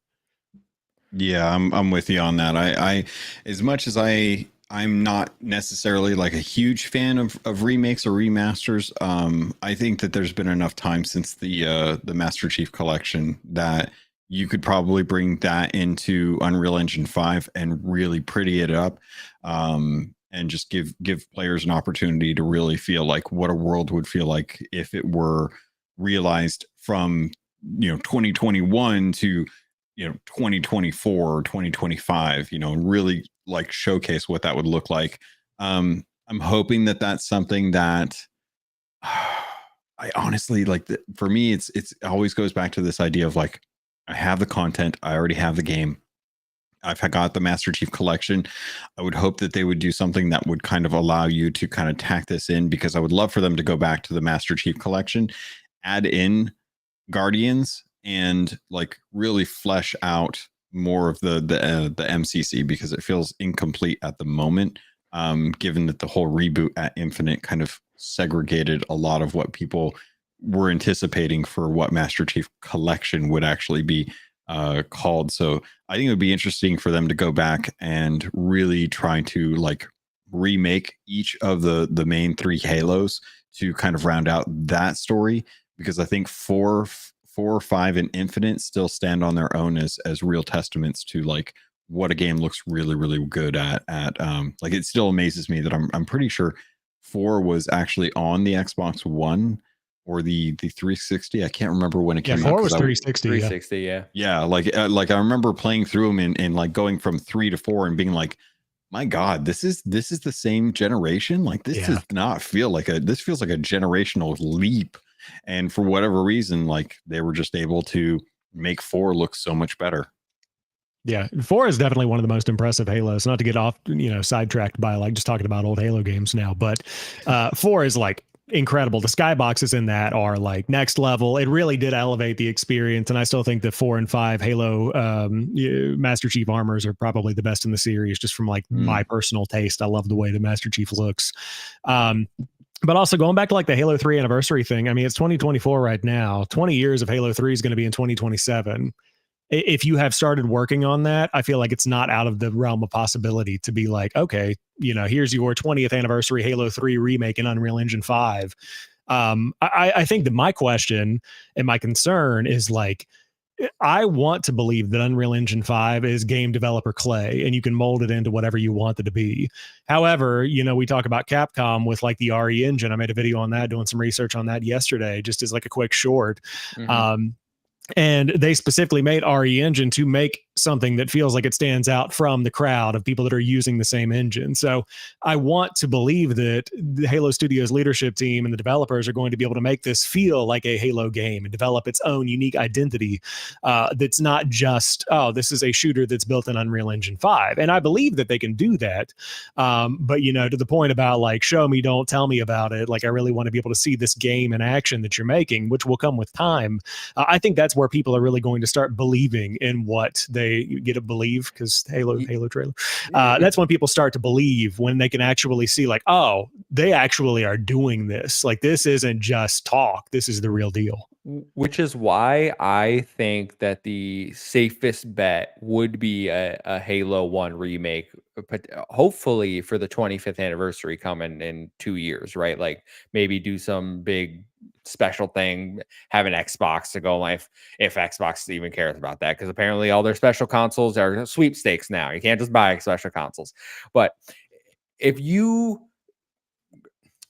Yeah, I'm with you on that. I as much as I'm not necessarily like a huge fan of remakes or remasters. I think that there's been enough time since the Master Chief Collection that you could probably bring that into Unreal Engine 5 and really pretty it up, and just give players an opportunity to really feel like what a world would feel like if it were realized from 2021 to 2024 or 2025, and really like showcase what that would look like. I'm hoping that that's something that I honestly like. For me, it always goes back to this idea of like, I have the content, I already have the game, I've got the Master Chief Collection. I would hope that they would do something that would kind of allow you to kind of tack this in, because I would love for them to go back to the Master Chief Collection, add in Guardians, and like really flesh out more of the MCC, because it feels incomplete at the moment, given that the whole reboot at Infinite kind of segregated a lot of what people were anticipating for what Master Chief Collection would actually be called. So I think it would be interesting for them to go back and really try to like remake each of the main three Halos to kind of round out that story, because I think 4, 5, and Infinite still stand on their own as real testaments to like what a game looks really, really good at like, it still amazes me that I'm pretty sure 4 was actually on the Xbox One or the 360. I can't remember when it came out. 4 was 360. 360, yeah. Yeah, like I remember playing through them and like going from 3 to 4 and being like, my God, this is the same generation. Like, this does not feel like this feels like a generational leap. And for whatever reason, like, they were just able to make 4 look so much better. Yeah, 4 is definitely one of the most impressive Halos. Not to get off, sidetracked by like just talking about old Halo games now, but 4 is like incredible. The skyboxes in that are like next level. It really did elevate the experience, and I still think that 4 and 5 Halo Master Chief armors are probably the best in the series, just from like my personal taste. I love the way the Master Chief looks. But also going back to like the Halo 3 anniversary thing, I mean, it's 2024 right now. 20 years of Halo 3 is going to be in 2027. If you have started working on that, I feel like it's not out of the realm of possibility to be like, okay, here's your 20th anniversary Halo 3 remake in Unreal Engine 5. I think that my question and my concern is like, I want to believe that Unreal Engine 5 is game developer clay and you can mold it into whatever you want it to be. However, we talk about Capcom with like the RE engine. I made a video on that, doing some research on that yesterday, just as like a quick short. And they specifically made RE Engine to make something that feels like it stands out from the crowd of people that are using the same engine. So I want to believe that the Halo Studios leadership team and the developers are going to be able to make this feel like a Halo game and develop its own unique identity that's not just, oh, this is a shooter that's built in Unreal Engine 5. And I believe that they can do that. But, to the point about like, show me, don't tell me about it. Like, I really want to be able to see this game in action that you're making, which will come with time. I think that's where people are really going to start believing in what they get to believe, because Halo trailer. That's when people start to believe, when they can actually see like, oh, they actually are doing this. Like, this isn't just talk. This is the real deal. Which is why I think that the safest bet would be a Halo 1 remake, but hopefully for the 25th anniversary coming in 2 years, right? Like, maybe do some big special thing, have an Xbox to go live, if Xbox even cares about that, because apparently all their special consoles are sweepstakes now. You can't just buy special consoles. But if you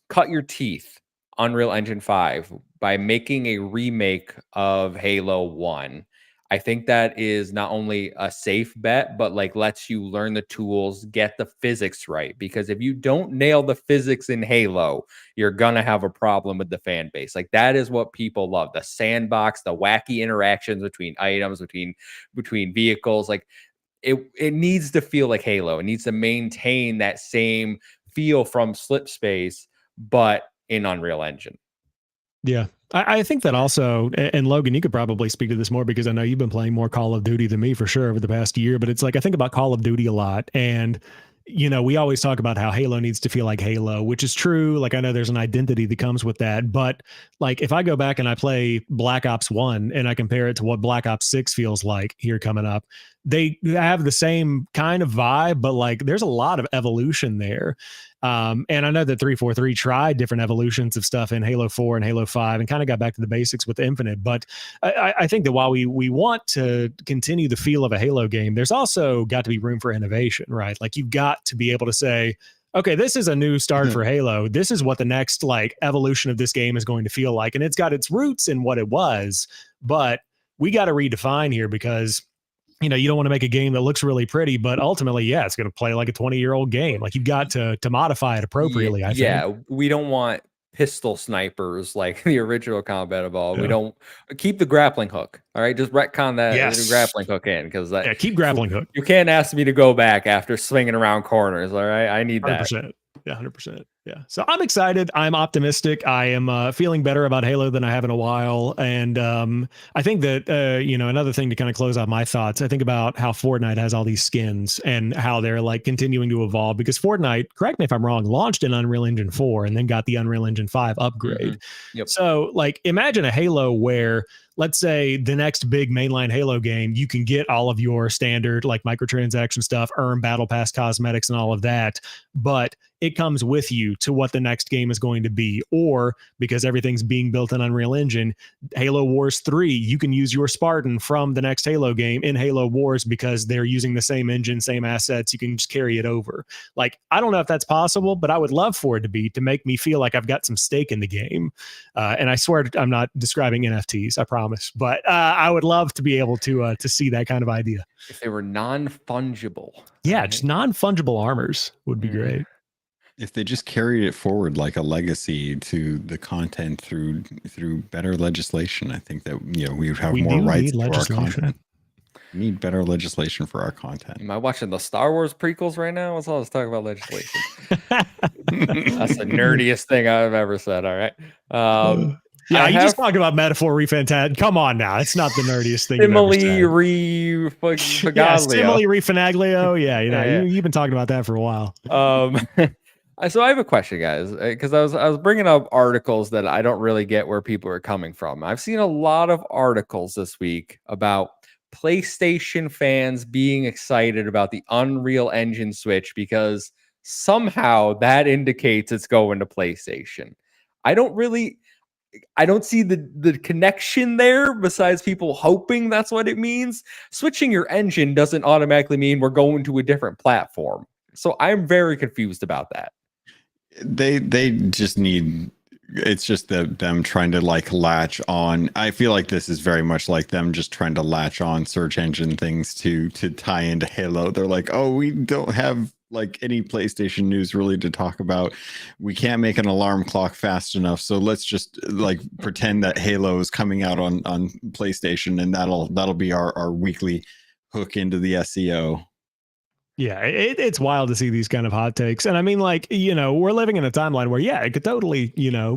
cut your teeth Unreal Engine 5 by making a remake of Halo 1, I think that is not only a safe bet, but like lets you learn the tools, get the physics right. Because if you don't nail the physics in Halo, you're gonna have a problem with the fan base. Like that is what people love: the sandbox, the wacky interactions between items, between vehicles. Like it needs to feel like Halo. It needs to maintain that same feel from Slip Space, but in Unreal Engine. Yeah. I think that also, and Logan, you could probably speak to this more because I know you've been playing more Call of Duty than me for sure over the past year, but it's like I think about Call of Duty a lot. And, you know, we always talk about how Halo needs to feel like Halo, which is true. Like I know there's an identity that comes with that. But like if I go back and I play Black Ops 1 and I compare it to what Black Ops 6 feels like here coming up, they have the same kind of vibe, but like there's a lot of evolution there. And I know that 343 tried different evolutions of stuff in Halo 4 and Halo 5 and kind of got back to the basics with Infinite. But I think that while we want to continue the feel of a Halo game, there's also got to be room for innovation, right? Like you've got to be able to say, okay, this is a new start for Halo. This is what the next like evolution of this game is going to feel like. And it's got its roots in what it was, but we got to redefine here because you know, you don't want to make a game that looks really pretty, but ultimately, yeah, it's going to play like a 20-year-old game. Like you've got to modify it appropriately, I think. Yeah, we don't want pistol snipers like the original Combat Evolved. Yeah. We don't keep the grappling hook. All right, just retcon that grappling hook in because yeah, keep grappling hook. You can't ask me to go back after swinging around corners. All right, I need that. 100%. Yeah, 100%. Yeah. So I'm excited. I'm optimistic. I am feeling better about Halo than I have in a while. And I think that, you know, another thing to kind of close out my thoughts, I think about how Fortnite has all these skins and how they're like continuing to evolve because Fortnite, correct me if I'm wrong, launched in Unreal Engine 4 and then got the Unreal Engine 5 upgrade. Mm-hmm. Yep. So like imagine a Halo where let's say the next big mainline Halo game, you can get all of your standard like microtransaction stuff, earn battle pass cosmetics and all of that. But it comes with you to what the next game is going to be. Or because everything's being built in Unreal Engine, Halo Wars 3, you can use your Spartan from the next Halo game in Halo Wars because they're using the same engine, same assets. You can just carry it over. Like, I don't know if that's possible, but I would love for it to be, to make me feel like I've got some stake in the game. And I swear I'm not describing NFTs, I promise. But I would love to be able to see that kind of idea. If they were non-fungible. Yeah, just non-fungible armors would be great. If they just carried it forward like a legacy to the content through better legislation, I think that we would have more rights to our content. We need better legislation for our content. Am I watching the Star Wars prequels right now? Let's all just talk about legislation. That's the nerdiest thing I've ever said. All right. Yeah, you just talked about metaphor refantad. Come on now, it's not the nerdiest thing. Simile yeah, simile refanaglio. Yeah, you've been talking about that for a while. So I have a question, guys, because I was bringing up articles that I don't really get where people are coming from. I've seen a lot of articles this week about PlayStation fans being excited about the Unreal Engine Switch because somehow that indicates it's going to PlayStation. I don't see the connection there besides people hoping that's what it means. Switching your engine doesn't automatically mean we're going to a different platform. So I'm very confused about that. They just need, it's just them trying to like latch on. I feel like this is very much like them just trying to latch on search engine things to tie into Halo. They're like, oh, we don't have like any PlayStation news really to talk about. We can't make an alarm clock fast enough, so let's just like pretend that Halo is coming out on PlayStation, and that'll be our weekly hook into the SEO. Yeah, it's wild to see these kind of hot takes. And I mean, like, we're living in a timeline where, yeah, it could totally,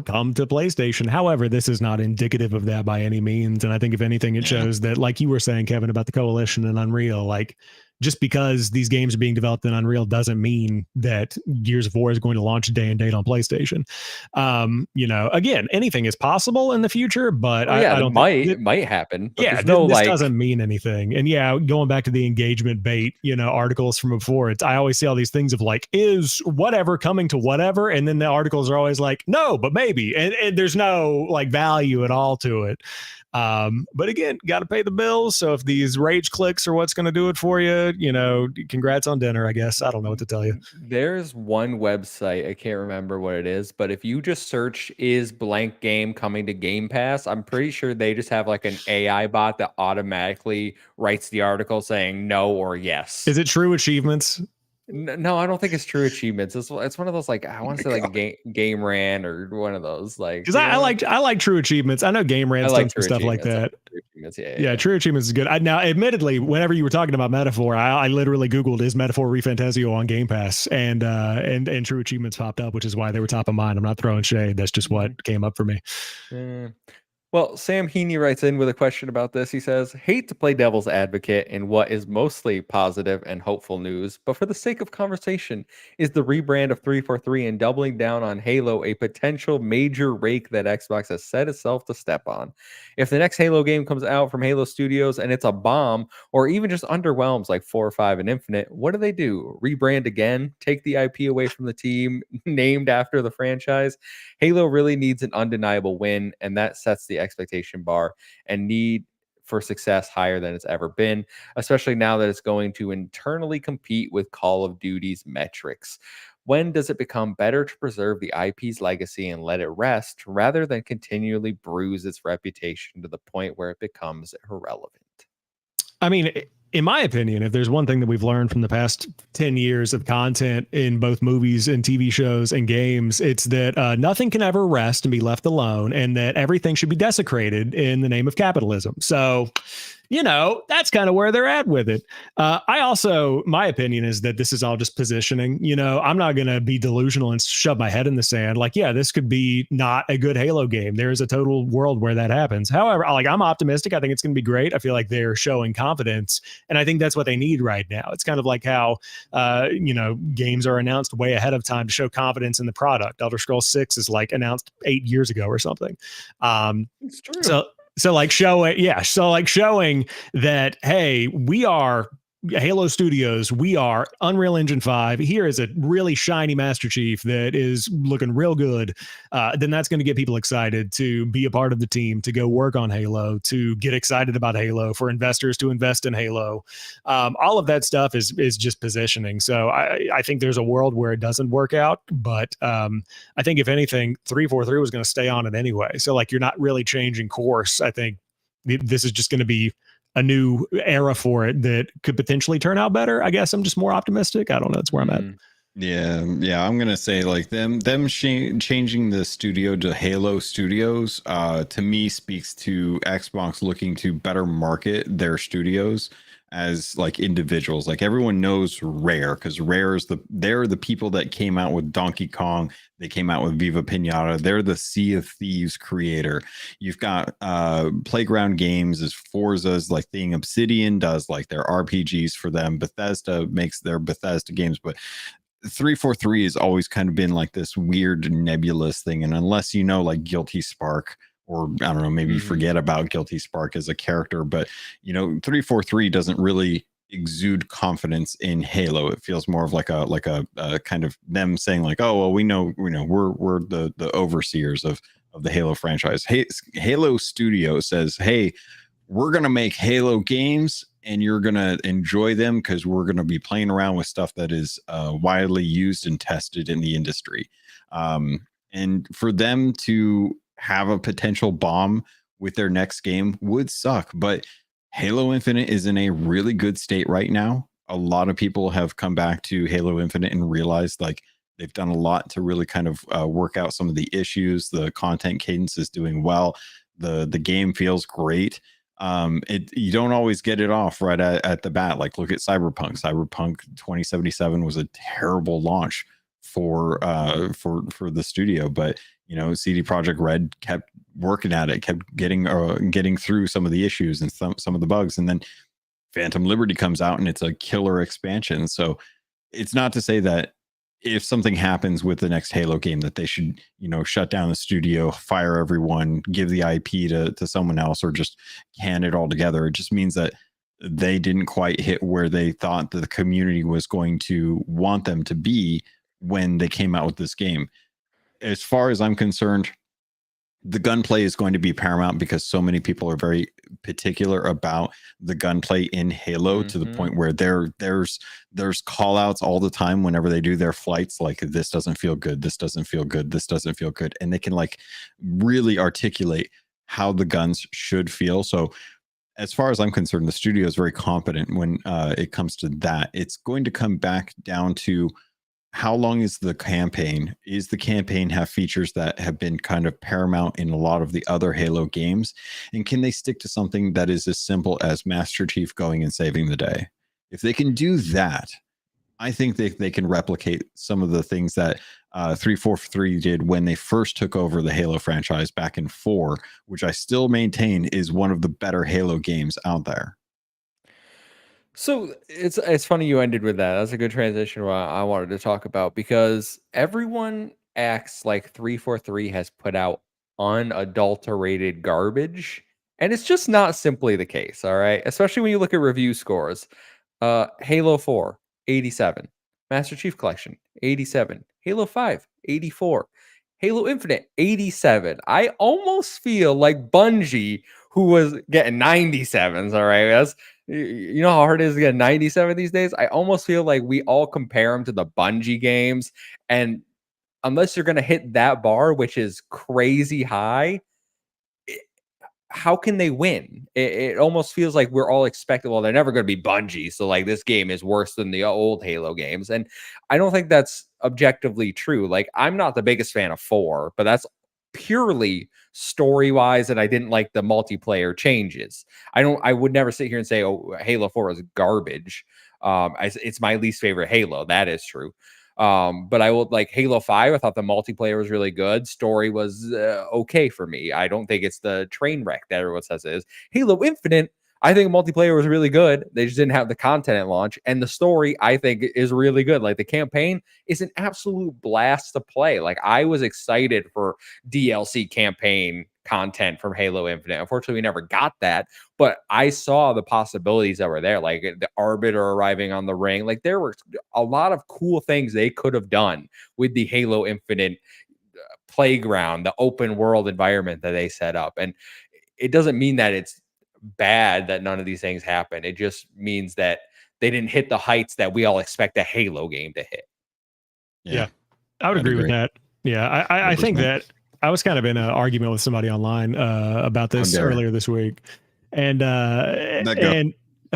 come to PlayStation. However, this is not indicative of that by any means. And I think if anything, it shows that, like you were saying, Kevin, about the Coalition and Unreal, like, just because these games are being developed in Unreal doesn't mean that Gears of War is going to launch day and date on PlayStation. Again, anything is possible in the future, but I don't think it might happen. But yeah, this doesn't mean anything. And yeah, going back to the engagement bait, articles from before, I always see all these things of like, is whatever coming to whatever, and then the articles are always like, no, but maybe, and there's no like value at all to it. But again, got to pay the bills. So if these rage clicks are what's going to do it for you, it. Congrats on dinner, I guess. I don't know what to tell you. There's one website, I can't remember what it is, but if you just search "is blank game coming to Game Pass," I'm pretty sure they just have like an AI bot that automatically writes the article saying no or yes. Is it True Achievements? No, I don't think it's True Achievements. It's one of those, like, I want to say like Game Ran or one of those, like, Because I like True Achievements. I know Game I Rant's like done some True stuff like Achievements. I that. like True Achievements. Yeah, True Achievements is good. Now, admittedly, whenever you were talking about Metaphor, I literally Googled "is Metaphor Fantazio" on Game Pass, and True Achievements popped up, which is why they were top of mind. I'm not throwing shade. That's just what came up for me. Well, Sam Heaney writes in with a question about this. He says, "Hate to play devil's advocate in what is mostly positive and hopeful news, but for the sake of conversation, is the rebrand of 343 and doubling down on Halo a potential major rake that Xbox has set itself to step on? If the next Halo game comes out from Halo Studios and it's a bomb, or even just underwhelms like 4 or 5 and Infinite, what do? Rebrand again? Take the IP away from the team named after the franchise? Halo really needs an undeniable win, and that sets the expectation bar and need for success higher than it's ever been, especially now that it's going to internally compete with Call of Duty's metrics. When does it become better to preserve the IP's legacy and let it rest rather than continually bruise its reputation to the point where it becomes irrelevant?" I mean, in my opinion, if there's one thing that we've learned from the past 10 years of content in both movies and TV shows and games, it's that nothing can ever rest and be left alone, and that everything should be desecrated in the name of capitalism. So, that's kind of where they're at with it. My opinion is that this is all just positioning. I'm not going to be delusional and shove my head in the sand. Like, yeah, this could be not a good Halo game. There is a total world where that happens. However, I'm optimistic. I think it's going to be great. I feel like they're showing confidence, and I think that's what they need right now. It's kind of like how, games are announced way ahead of time to show confidence in the product. Elder Scrolls 6 is like announced 8 years ago or something. It's true. Showing that, hey, we are Halo Studios, we are Unreal Engine 5. Here is a really shiny Master Chief that is looking real good. Then that's going to get people excited to be a part of the team, to go work on Halo, to get excited about Halo, for investors to invest in Halo. All of that stuff is just positioning. So I think there's a world where it doesn't work out, but I think if anything, 343 was going to stay on it anyway. So you're not really changing course. I think this is just going to be a new era for it that could potentially turn out better. I guess I'm just more optimistic. I don't know. That's where I'm at. Yeah. I'm gonna say them changing the studio to Halo Studios to me speaks to Xbox looking to better market their studios as individuals. Everyone knows Rare, because they're the people that came out with Donkey Kong. They came out with Viva Pinata. They're the Sea of Thieves creator. You've got Playground Games as Forza's thing. Obsidian does their RPGs for them. Bethesda makes their Bethesda games, but 343 has always kind of been this weird nebulous thing. And unless Guilty Spark, or I don't know, maybe forget about Guilty Spark as a character, but 343 doesn't really exude confidence in Halo. It feels more of a kind of them saying oh, well, we know we're the overseers of the Halo franchise. Halo Studio says, hey, we're gonna make Halo games and you're gonna enjoy them because we're gonna be playing around with stuff that is widely used and tested in the industry. And for them to have a potential bomb with their next game would suck, but Halo Infinite is in a really good state right now. A lot of people have come back to Halo Infinite and realized they've done a lot to really kind of work out some of the issues. The content cadence is doing well. The game feels great. You don't always get it off right at the bat. Look at Cyberpunk 2077 was a terrible launch for the studio, but CD Projekt Red kept working at it, kept getting through some of the issues and some of the bugs, and then Phantom Liberty comes out and it's a killer expansion. So it's not to say that if something happens with the next Halo game that they should shut down the studio, fire everyone, give the IP to someone else, or just can it all together. It just means that they didn't quite hit where they thought that the community was going to want them to be when they came out with this game. As far as I'm concerned, the gunplay is going to be paramount because so many people are very particular about the gunplay in Halo to the point where there's call outs all the time whenever they do their flights, like this doesn't feel good, this doesn't feel good, this doesn't feel good, and they can like really articulate how the guns should feel. So as far as I'm concerned, the studio is very competent when it comes to that. It's going to come back down to how long is the campaign? Is the campaign have features that have been kind of paramount in a lot of the other Halo games? And can they stick to something that is as simple as Master Chief going and saving the day? If they can do that, I think they can replicate some of the things that 343 did when they first took over the Halo franchise back in 4, which I still maintain is one of the better Halo games out there. So it's funny you ended with that. That's a good transition to what I wanted to talk about, because everyone acts like 343 has put out unadulterated garbage, and it's just not simply the case, all right? Especially when you look at review scores. Halo 4, 87. Master Chief Collection, 87. Halo 5, 84. Halo Infinite, 87. I almost feel like Bungie, who was getting 97s, all right? You know how hard it is to get 97 these days? I almost feel like we all compare them to the Bungie games. And unless you're going to hit that bar, which is crazy high, how can they win? It almost feels like we're all expecting, well, they're never going to be Bungie. So, like, this game is worse than the old Halo games. And I don't think that's objectively true. Like, I'm not the biggest fan of 4, but that's purely story wise. And I didn't like the multiplayer changes. I would never sit here and say, oh, Halo 4 is garbage. It's my least favorite Halo. That is true. But I will like Halo 5. I thought the multiplayer was really good. Story was okay for me. I don't think it's the train wreck that everyone says it is. Halo Infinite, I think multiplayer was really good. They just didn't have the content at launch. And the story, I think, is really good. Like, the campaign is an absolute blast to play. Like, I was excited for DLC campaign content from Halo Infinite. Unfortunately, we never got that, but I saw the possibilities that were there, like the Arbiter arriving on the ring. Like, there were a lot of cool things they could have done with the Halo Infinite playground, the open world environment that they set up. And it doesn't mean that it's bad that none of these things happen. It just means that they didn't hit the heights that we all expect a Halo game to hit. Yeah, I would agree with that. Yeah, I think that I was kind of in an argument with somebody online about this earlier this week, and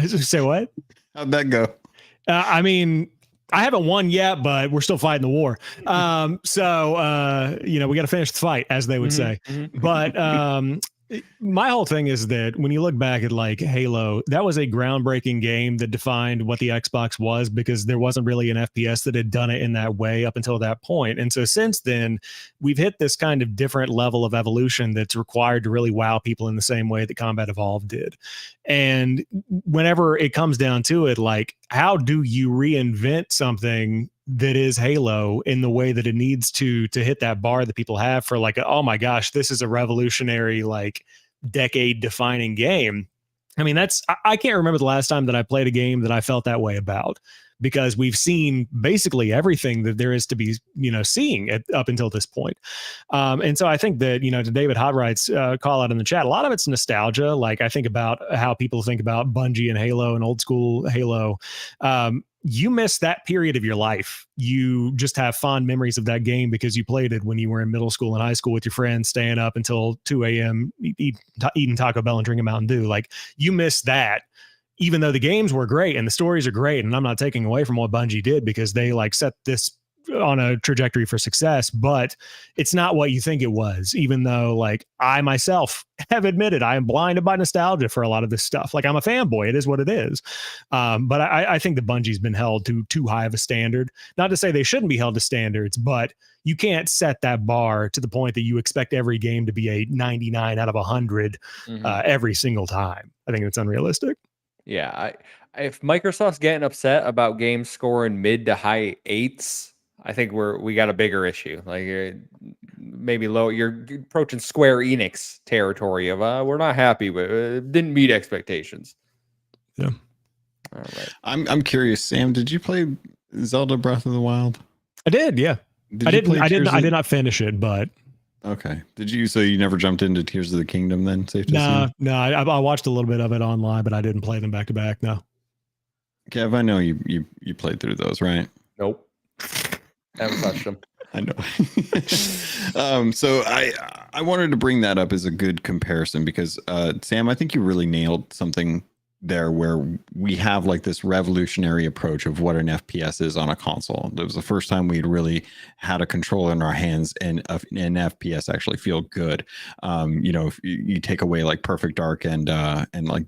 say what? How'd that go? I mean, I haven't won yet, but we're still fighting the war. So you know, we got to finish the fight, as they would say. But my whole thing is that when you look back at like Halo, that was a groundbreaking game that defined what the Xbox was, because there wasn't really an FPS that had done it in that way up until that point. And so since then, we've hit this kind of different level of evolution that's required to really wow people in the same way that Combat Evolved did. And whenever it comes down to it, like, how do you reinvent something that is Halo in the way that it needs to hit that bar that people have for like, oh my gosh, this is a revolutionary, like, decade defining game? I mean, I can't remember the last time that I played a game that I felt that way about, because we've seen basically everything that there is to be, you know, seeing up until this point. And so I think that, you know, to David Hotright's call out in the chat, a lot of it's nostalgia. Like, I think about how people think about Bungie and Halo and old school Halo. You miss that period of your life. You just have fond memories of that game because you played it when you were in middle school and high school with your friends, staying up until 2 a.m. Eating Taco Bell and drinking Mountain Dew. Like, you miss that, even though the games were great and the stories are great. And I'm not taking away from what Bungie did, because they like set this on a trajectory for success, but it's not what you think it was, even though, like, I myself have admitted I am blinded by nostalgia for a lot of this stuff. Like, I'm a fanboy. It is what it is. But I think that Bungie's been held to too high of a standard. Not to say they shouldn't be held to standards, but you can't set that bar to the point that you expect every game to be a 99 out of 100 every single time. I think it's unrealistic. Yeah, if Microsoft's getting upset about games scoring mid to high 8s, I think we got a bigger issue. Like, maybe low. You're approaching Square Enix territory of we're not happy with it, didn't meet expectations. Yeah. All right. I'm curious, Sam. Did you play Zelda Breath of the Wild? I did. Yeah. I did not finish it, but Okay. So you never jumped into Tears of the Kingdom then? Safe to No, assume? no. I watched a little bit of it online, but I didn't play them back to back. No. Kev, I know you played through those, right? Nope. Haven't touched them. I know. So I wanted to bring that up as a good comparison because Sam, I think you really nailed something there where we have like this revolutionary approach of what an FPS is on a console. It was the first time we'd really had a controller in our hands and an FPS actually feel good. If you take away like Perfect Dark and like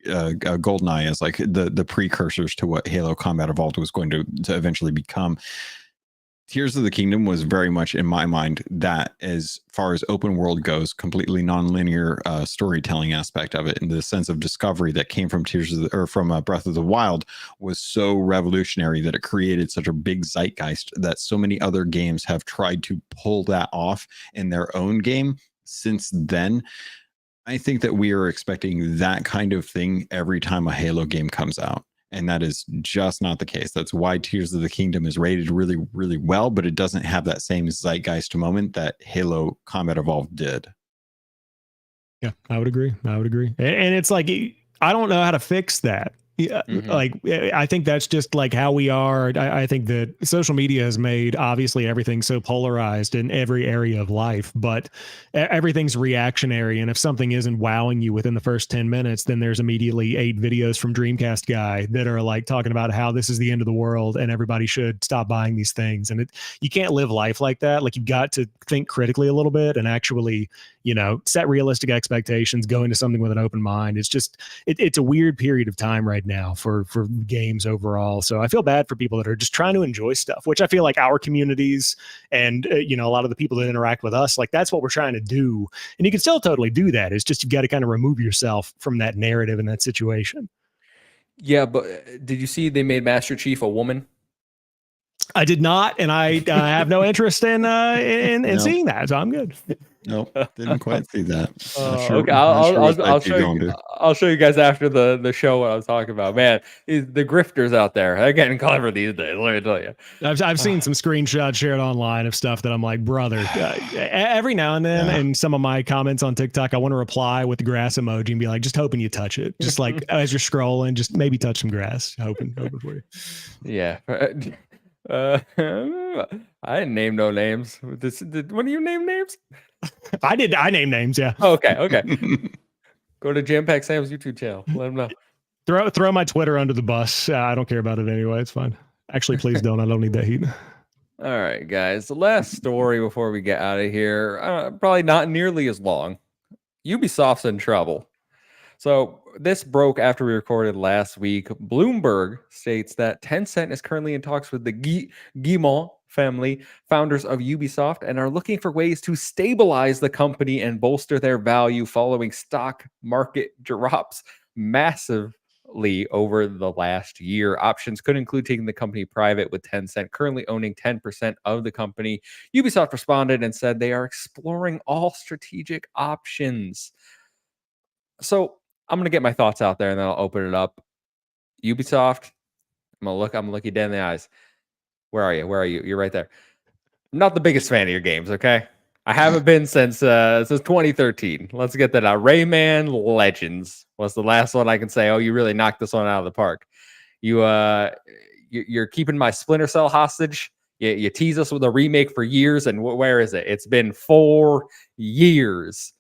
GoldenEye as like the precursors to what Halo Combat Evolved was going to eventually become. Tears of the Kingdom was very much, in my mind, that as far as open world goes, completely non-linear storytelling aspect of it, and the sense of discovery that came from Breath of the Wild was so revolutionary that it created such a big zeitgeist that so many other games have tried to pull that off in their own game since then. I think that we are expecting that kind of thing every time a Halo game comes out. And that is just not the case. That's why Tears of the Kingdom is rated really, really well, but it doesn't have that same zeitgeist moment that Halo Combat Evolved did. Yeah, I would agree. And it's like, I don't know how to fix that. Yeah, like I think that's just like how we are. I think that social media has made obviously everything so polarized in every area of life, but everything's reactionary. And if something isn't wowing you within the first 10 minutes, then there's immediately 8 videos from Dreamcast guy that are like talking about how this is the end of the world and everybody should stop buying these things. And you can't live life like that. Like you've got to think critically a little bit and actually, set realistic expectations, go into something with an open mind. It's just, it's a weird period of time right now for games overall. So I feel bad for people that are just trying to enjoy stuff, which I feel like our communities and, a lot of the people that interact with us, like that's what we're trying to do. And you can still totally do that. It's just, you've got to kind of remove yourself from that narrative and that situation. Yeah, but did you see they made Master Chief a woman? I did not, and I have no interest in No. seeing that, so I'm good. Nope, didn't quite see that. Okay, I'll show you guys after the show what I was talking about. Man, the grifters out there, they're getting clever these days. Let me tell you. I've seen some screenshots shared online of stuff that I'm like, brother. Every now and then, in some of my comments on TikTok, I want to reply with the grass emoji and be like, just hoping you touch it. Just like as you're scrolling, just maybe touch some grass. Hoping for you. Yeah. I didn't name no names. When do you name names? I did. I named names. Yeah. Oh, okay. Go to JamPackSam's YouTube channel. Let him know. Throw my Twitter under the bus. I don't care about it anyway. It's fine. Actually, please don't. I don't need that heat. All right, guys. The last story before we get out of here, probably not nearly as long. Ubisoft's in trouble. So this broke after we recorded last week. Bloomberg states that Tencent is currently in talks with the Guillemot family, founders of Ubisoft, and are looking for ways to stabilize the company and bolster their value following stock market drops massively over the last year. Options could include taking the company private, with Tencent currently owning 10% of the company. Ubisoft responded and said they are exploring all strategic options. So I'm gonna get my thoughts out there and then I'll open it up. Ubisoft, I'm gonna look you dead in the eyes. Where are you? You're right there. I'm not the biggest fan of your games, okay? I haven't been since 2013. Let's get that out. Rayman Legends was the last one I can say, oh, you really knocked this one out of the park. You're keeping my Splinter Cell hostage. You tease us with a remake for years, and where is it? It's been 4 years.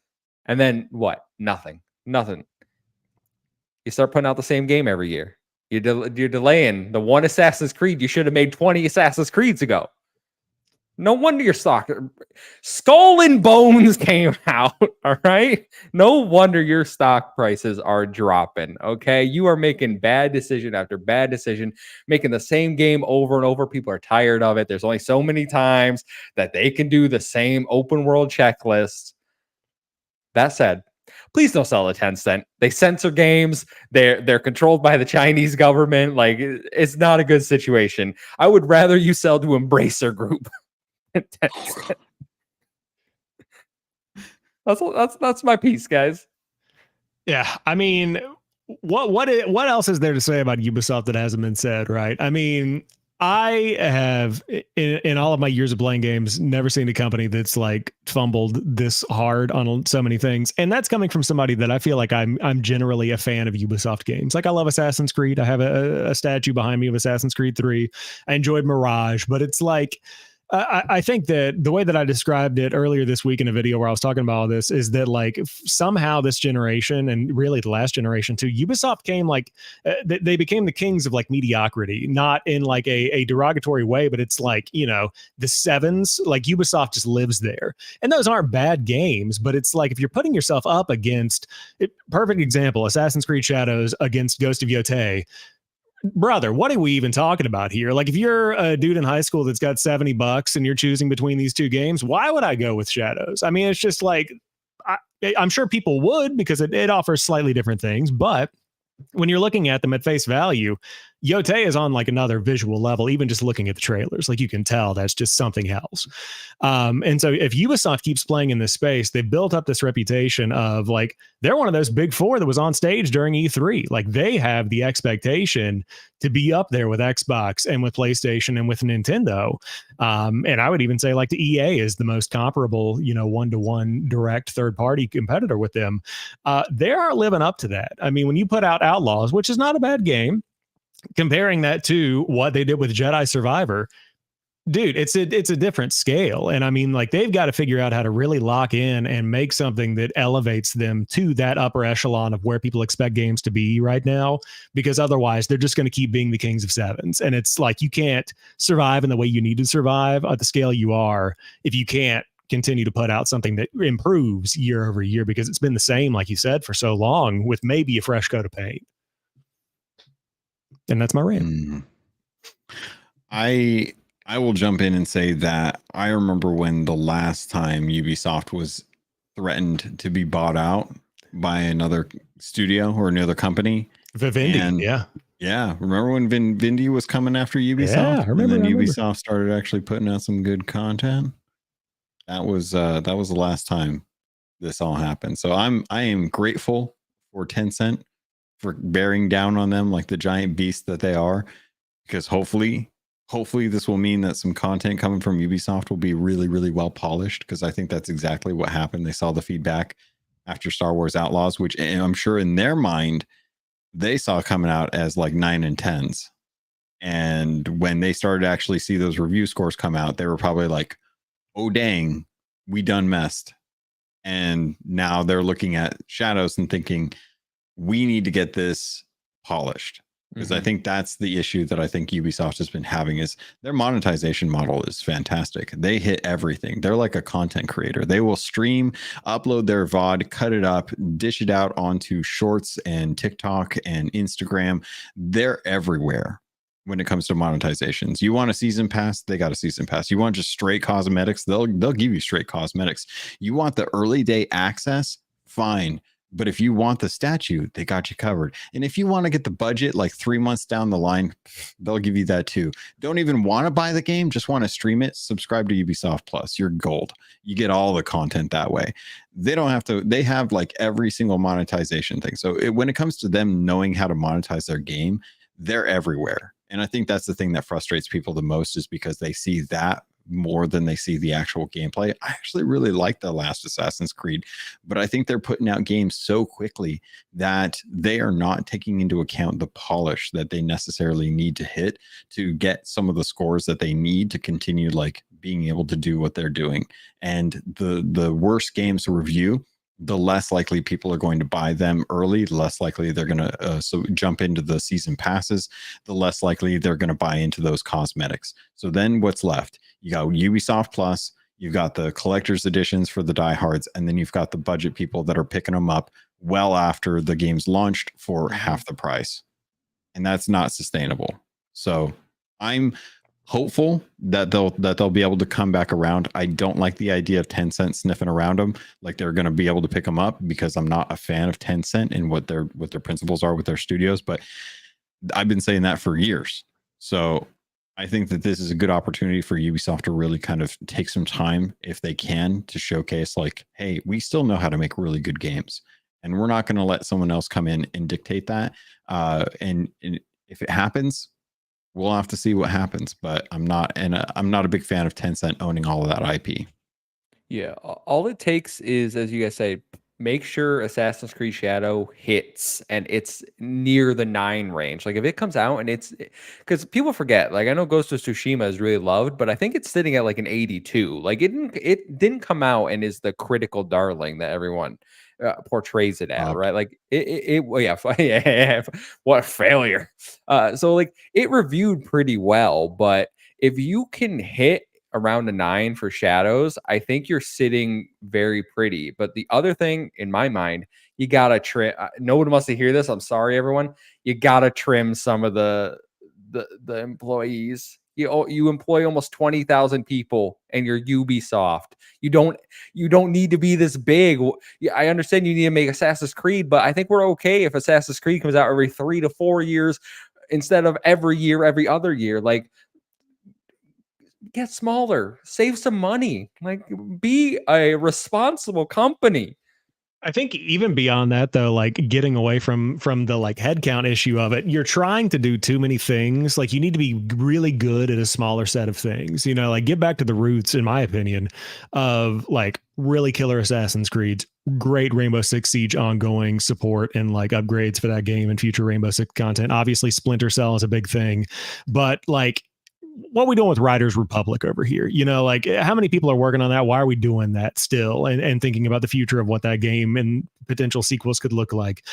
And then what? Nothing. You start putting out the same game every year. You're delaying the one Assassin's Creed you should have made 20 Assassin's Creeds ago. No wonder your stock. Skull and Bones came out. All right. No wonder your stock prices are dropping. Okay. You are making bad decision after bad decision, making the same game over and over. People are tired of it. There's only so many times that they can do the same open world checklist. That said, please don't sell to Tencent. They censor games. They're controlled by the Chinese government. Like, it's not a good situation. I would rather you sell to Embracer Group than Tencent. That's my piece, guys. Yeah, I mean, what else is there to say about Ubisoft that hasn't been said, right? I mean, I have, in all of my years of playing games, never seen a company that's like fumbled this hard on so many things. And that's coming from somebody that I feel like I'm generally a fan of Ubisoft games. Like I love Assassin's Creed. I have a statue behind me of Assassin's Creed 3. I enjoyed Mirage, but it's like, I think that the way that I described it earlier this week in a video where I was talking about all this is that like somehow this generation and really the last generation too, Ubisoft came like they became the kings of like mediocrity, not in like a derogatory way, but it's like, you know, the sevens, like Ubisoft just lives there. And those aren't bad games, but it's like if you're putting yourself up against perfect example, Assassin's Creed Shadows against Ghost of Yotei, brother, what are we even talking about here? Like if you're a dude in high school that's got $70 and you're choosing between these two games, why would I go with Shadows? I mean, it's just like I'm sure people would because it offers slightly different things, but when you're looking at them at face value, Yotei is on like another visual level, even just looking at the trailers. Like you can tell that's just something else. And so if Ubisoft keeps playing in this space, they've built up this reputation of like, they're one of those big four that was on stage during E3. Like they have the expectation to be up there with Xbox and with PlayStation and with Nintendo. And I would even say like the EA is the most comparable, you know, one-to-one direct third-party competitor with them. They are living up to that. I mean, when you put out Outlaws, which is not a bad game, comparing that to what they did with Jedi Survivor, dude, it's a different scale. And I mean, like they've got to figure out how to really lock in and make something that elevates them to that upper echelon of where people expect games to be right now, because otherwise they're just going to keep being the kings of sevens. And it's like you can't survive in the way you need to survive at the scale you are if you can't continue to put out something that improves year over year, because it's been the same, like you said, for so long with maybe a fresh coat of paint. And that's my rant. I will jump in and say that I remember when the last time Ubisoft was threatened to be bought out by another studio or another company. Vivendi, and yeah. Remember when Vivendi was coming after Ubisoft? Yeah, I remember. And then Ubisoft started actually putting out some good content. That was the last time this all happened. So I am grateful for Tencent for bearing down on them like the giant beast that they are, because hopefully this will mean that some content coming from Ubisoft will be really, really well polished, because I think that's exactly what happened. They saw the feedback after Star Wars Outlaws, which I'm sure in their mind they saw coming out as like 9 and 10s. And when they started to actually see those review scores come out, they were probably like, oh dang, we done messed. And now they're looking at Shadows and thinking, we need to get this polished. Because I think that's the issue that I think Ubisoft has been having, is their monetization model is fantastic. They hit everything. They're like a content creator. They will stream, upload their VOD, cut it up, dish it out onto Shorts and TikTok and Instagram. They're everywhere when it comes to monetizations. You want a season pass, they got a season pass. You want just straight cosmetics, they'll give you straight cosmetics. You want the early day access, fine. But if you want the statue, they got you covered. And if you want to get the budget like 3 months down the line, they'll give you that too. Don't even want to buy the game, just want to stream it, subscribe to Ubisoft Plus. You're gold. You get all the content that way. They don't have to, they have like every single monetization thing. So when it comes to them knowing how to monetize their game, they're everywhere. And I think that's the thing that frustrates people the most, is because they see that more than they see the actual gameplay. I actually really like the last Assassin's Creed, but I think they're putting out games so quickly that they are not taking into account the polish that they necessarily need to hit to get some of the scores that they need to continue like being able to do what they're doing. And the worse games to review, the less likely people are going to buy them early, the less likely they're going to jump into the season passes, the less likely they're going to buy into those cosmetics. So then what's left? You got Ubisoft Plus, you've got the collector's editions for the diehards, and then you've got the budget people that are picking them up well after the game's launched for half the price. And that's not sustainable. So I'm hopeful that they'll be able to come back around. I don't like the idea of Tencent sniffing around them, like they're going to be able to pick them up, because I'm not a fan of Tencent and what their principles are with their studios. But I've been saying that for years. So I think that this is a good opportunity for Ubisoft to really kind of take some time, if they can, to showcase like, hey, we still know how to make really good games, and we're not going to let someone else come in and dictate that. And if it happens, we'll have to see what happens. But I'm not a big fan of Tencent owning all of that IP. Yeah, all it takes is, as you guys say, make sure Assassin's Creed Shadow hits and it's near the 9 range. Like if it comes out and it's because people forget, like I know Ghost of Tsushima is really loved, but I think it's sitting at like an 82. Like it didn't come out and is the critical darling that everyone portrays it as, right? Like well, yeah, yeah, what a failure. So like it reviewed pretty well, but if you can hit around a 9 for Shadows, I think you're sitting very pretty. But the other thing in my mind, you gotta trim. No one wants to hear this. I'm sorry, everyone. You gotta trim some of the employees. You employ almost 20,000 people, and you're Ubisoft. You don't need to be this big. I understand you need to make Assassin's Creed, but I think we're okay if Assassin's Creed comes out every 3 to 4 years instead of every year, every other year. Like get smaller, save some money, like be a responsible company. I think even beyond that though, like getting away from the like headcount issue of it, you're trying to do too many things. Like you need to be really good at a smaller set of things. You know, like get back to the roots, in my opinion, of like really killer Assassin's Creed, great Rainbow Six Siege ongoing support and like upgrades for that game and future Rainbow Six content. Obviously, Splinter Cell is a big thing, but like what are we doing with Riders Republic over here? You know, like how many people are working on that? Why are we doing that still and thinking about the future of what that game and potential sequels could look like?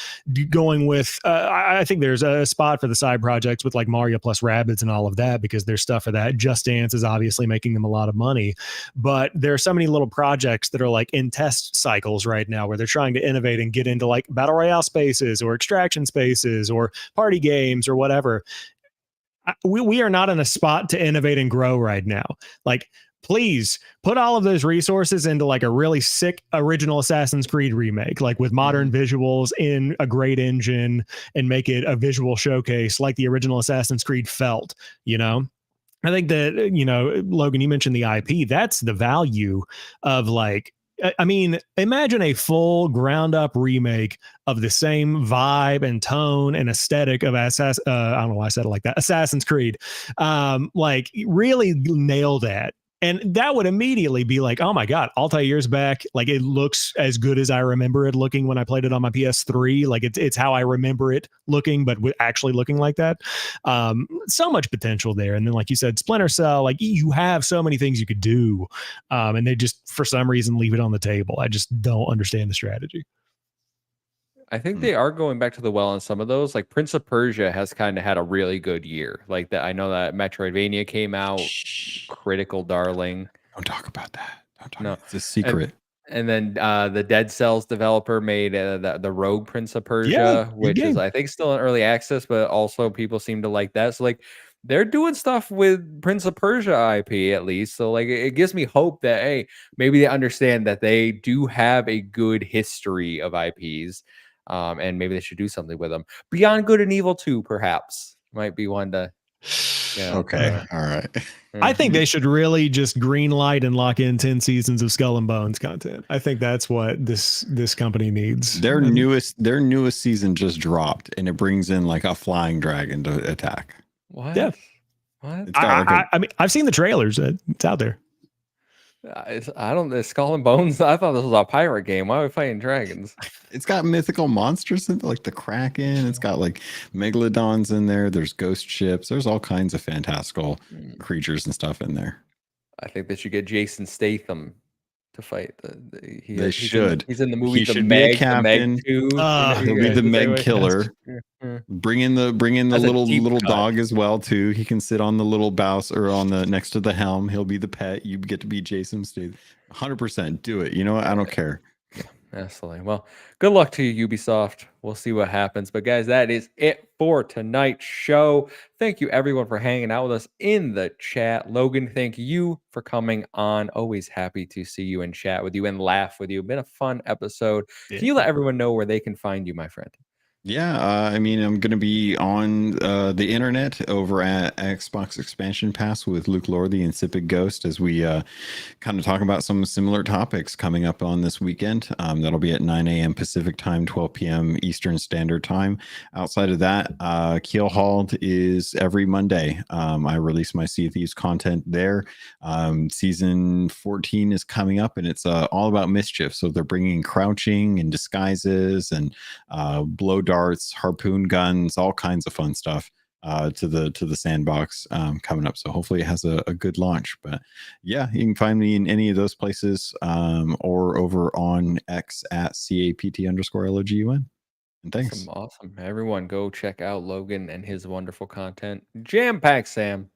Going with, I think there's a spot for the side projects with like Mario plus Rabbids and all of that because there's stuff for that. Just Dance is obviously making them a lot of money, but there are so many little projects that are like in test cycles right now where they're trying to innovate and get into like battle royale spaces or extraction spaces or party games or whatever. We are not in a spot to innovate and grow right now. Like, please put all of those resources into like a really sick original Assassin's Creed remake, like with modern visuals in a great engine and make it a visual showcase like the original Assassin's Creed felt, you know? I think that, you know, Logan, you mentioned the IP. That's the value of like, I mean, imagine a full ground up remake of the same vibe and tone and aesthetic of I don't know why I said it like that. Assassin's Creed. Like really nail that. And that would immediately be like, oh my God, Altair's back. Like it looks as good as I remember it looking when I played it on my PS3. Like it's how I remember it looking, but actually looking like that. So much potential there. And then, like you said, Splinter Cell, like you have so many things you could do. And they just, for some reason, leave it on the table. I just don't understand the strategy. I think they are going back to the well on some of those. Like Prince of Persia has kind of had a really good year. Like that, I know that Metroidvania came out, critical darling. Don't talk about that. Don't talk. No, It's a secret. And then the Dead Cells developer made the Rogue Prince of Persia, Yeah, which is I think still in early access, but also people seem to like that. So like they're doing stuff with Prince of Persia IP at least. So like it gives me hope that hey, maybe they understand that they do have a good history of IPs, and maybe they should do something with them. Beyond Good and Evil 2, perhaps might be one to. Yeah. Okay. All right. I think they should really just green light and lock in 10 seasons of Skull and Bones content. I think that's what this company needs. Their newest season just dropped, and it brings in like a flying dragon to attack. What? Yeah. What? I mean, I've seen the trailers. It's out there. I don't. Skull and Bones. I thought this was a pirate game. Why are we fighting dragons? It's got mythical monsters in like the Kraken. It's got like megalodons in there. There's ghost ships. There's all kinds of fantastical creatures and stuff in there. I think they should get Jason Statham to fight. They should. He's in the movie. He should be a captain. He'll be the Meg killer. Bring in the little dog as well too. He can sit on the little bows or on the next to the helm. He'll be the pet. You get to be Jason Statham. 100% do it. You know what? I don't care. Absolutely. Well, good luck to you, Ubisoft. We'll see what happens. But guys, that is it for tonight's show. Thank you everyone for hanging out with us in the chat. Logan, thank you for coming on. Always happy to see you and chat with you and laugh with you. Been a fun episode. Can you let everyone know where they can find you, my friend? Yeah, I mean, I'm going to be on the internet over at Xbox Expansion Pass with Luke Lore, the Insipid Ghost, as we kind of talk about some similar topics coming up on this weekend. That'll be at 9 a.m. Pacific time, 12 p.m. Eastern Standard Time. Outside of that, Keelhauled is every Monday. I release my Sea of Thieves content there. Season 14 is coming up, and it's all about mischief. So they're bringing crouching and disguises and blow darts, harpoon guns, all kinds of fun stuff to the sandbox coming up. So hopefully it has a good launch. But yeah, you can find me in any of those places or over on X at CAPT_LOGUN. And thanks. Awesome. Everyone go check out Logan and his wonderful content. JamPackSam.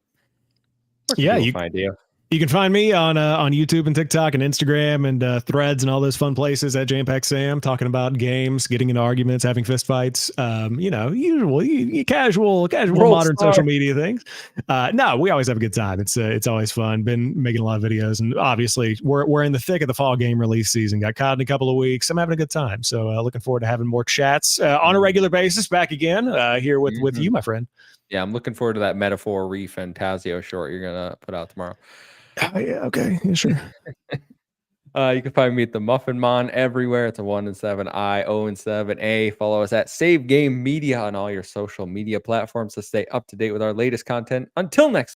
Where can people find you? You can find me on YouTube and TikTok and Instagram and Threads and all those fun places at JamPackSam, talking about games, getting into arguments, having fistfights. Usual, casual modern social media things. No, we always have a good time. It's always fun. Been making a lot of videos, and obviously we're in the thick of the fall game release season. Got caught in a couple of weeks. I'm having a good time. So looking forward to having more chats on a regular basis. Back again here with you, my friend. Yeah, I'm looking forward to that Metaphor Re Fantazio short you're gonna put out tomorrow. Oh, yeah, okay. Yeah, sure. You can find me at the Muffin Mon everywhere. It's a 1 and 7 I, O and 7 A. Follow us at Save Game Media on all your social media platforms to stay up to date with our latest content. Until next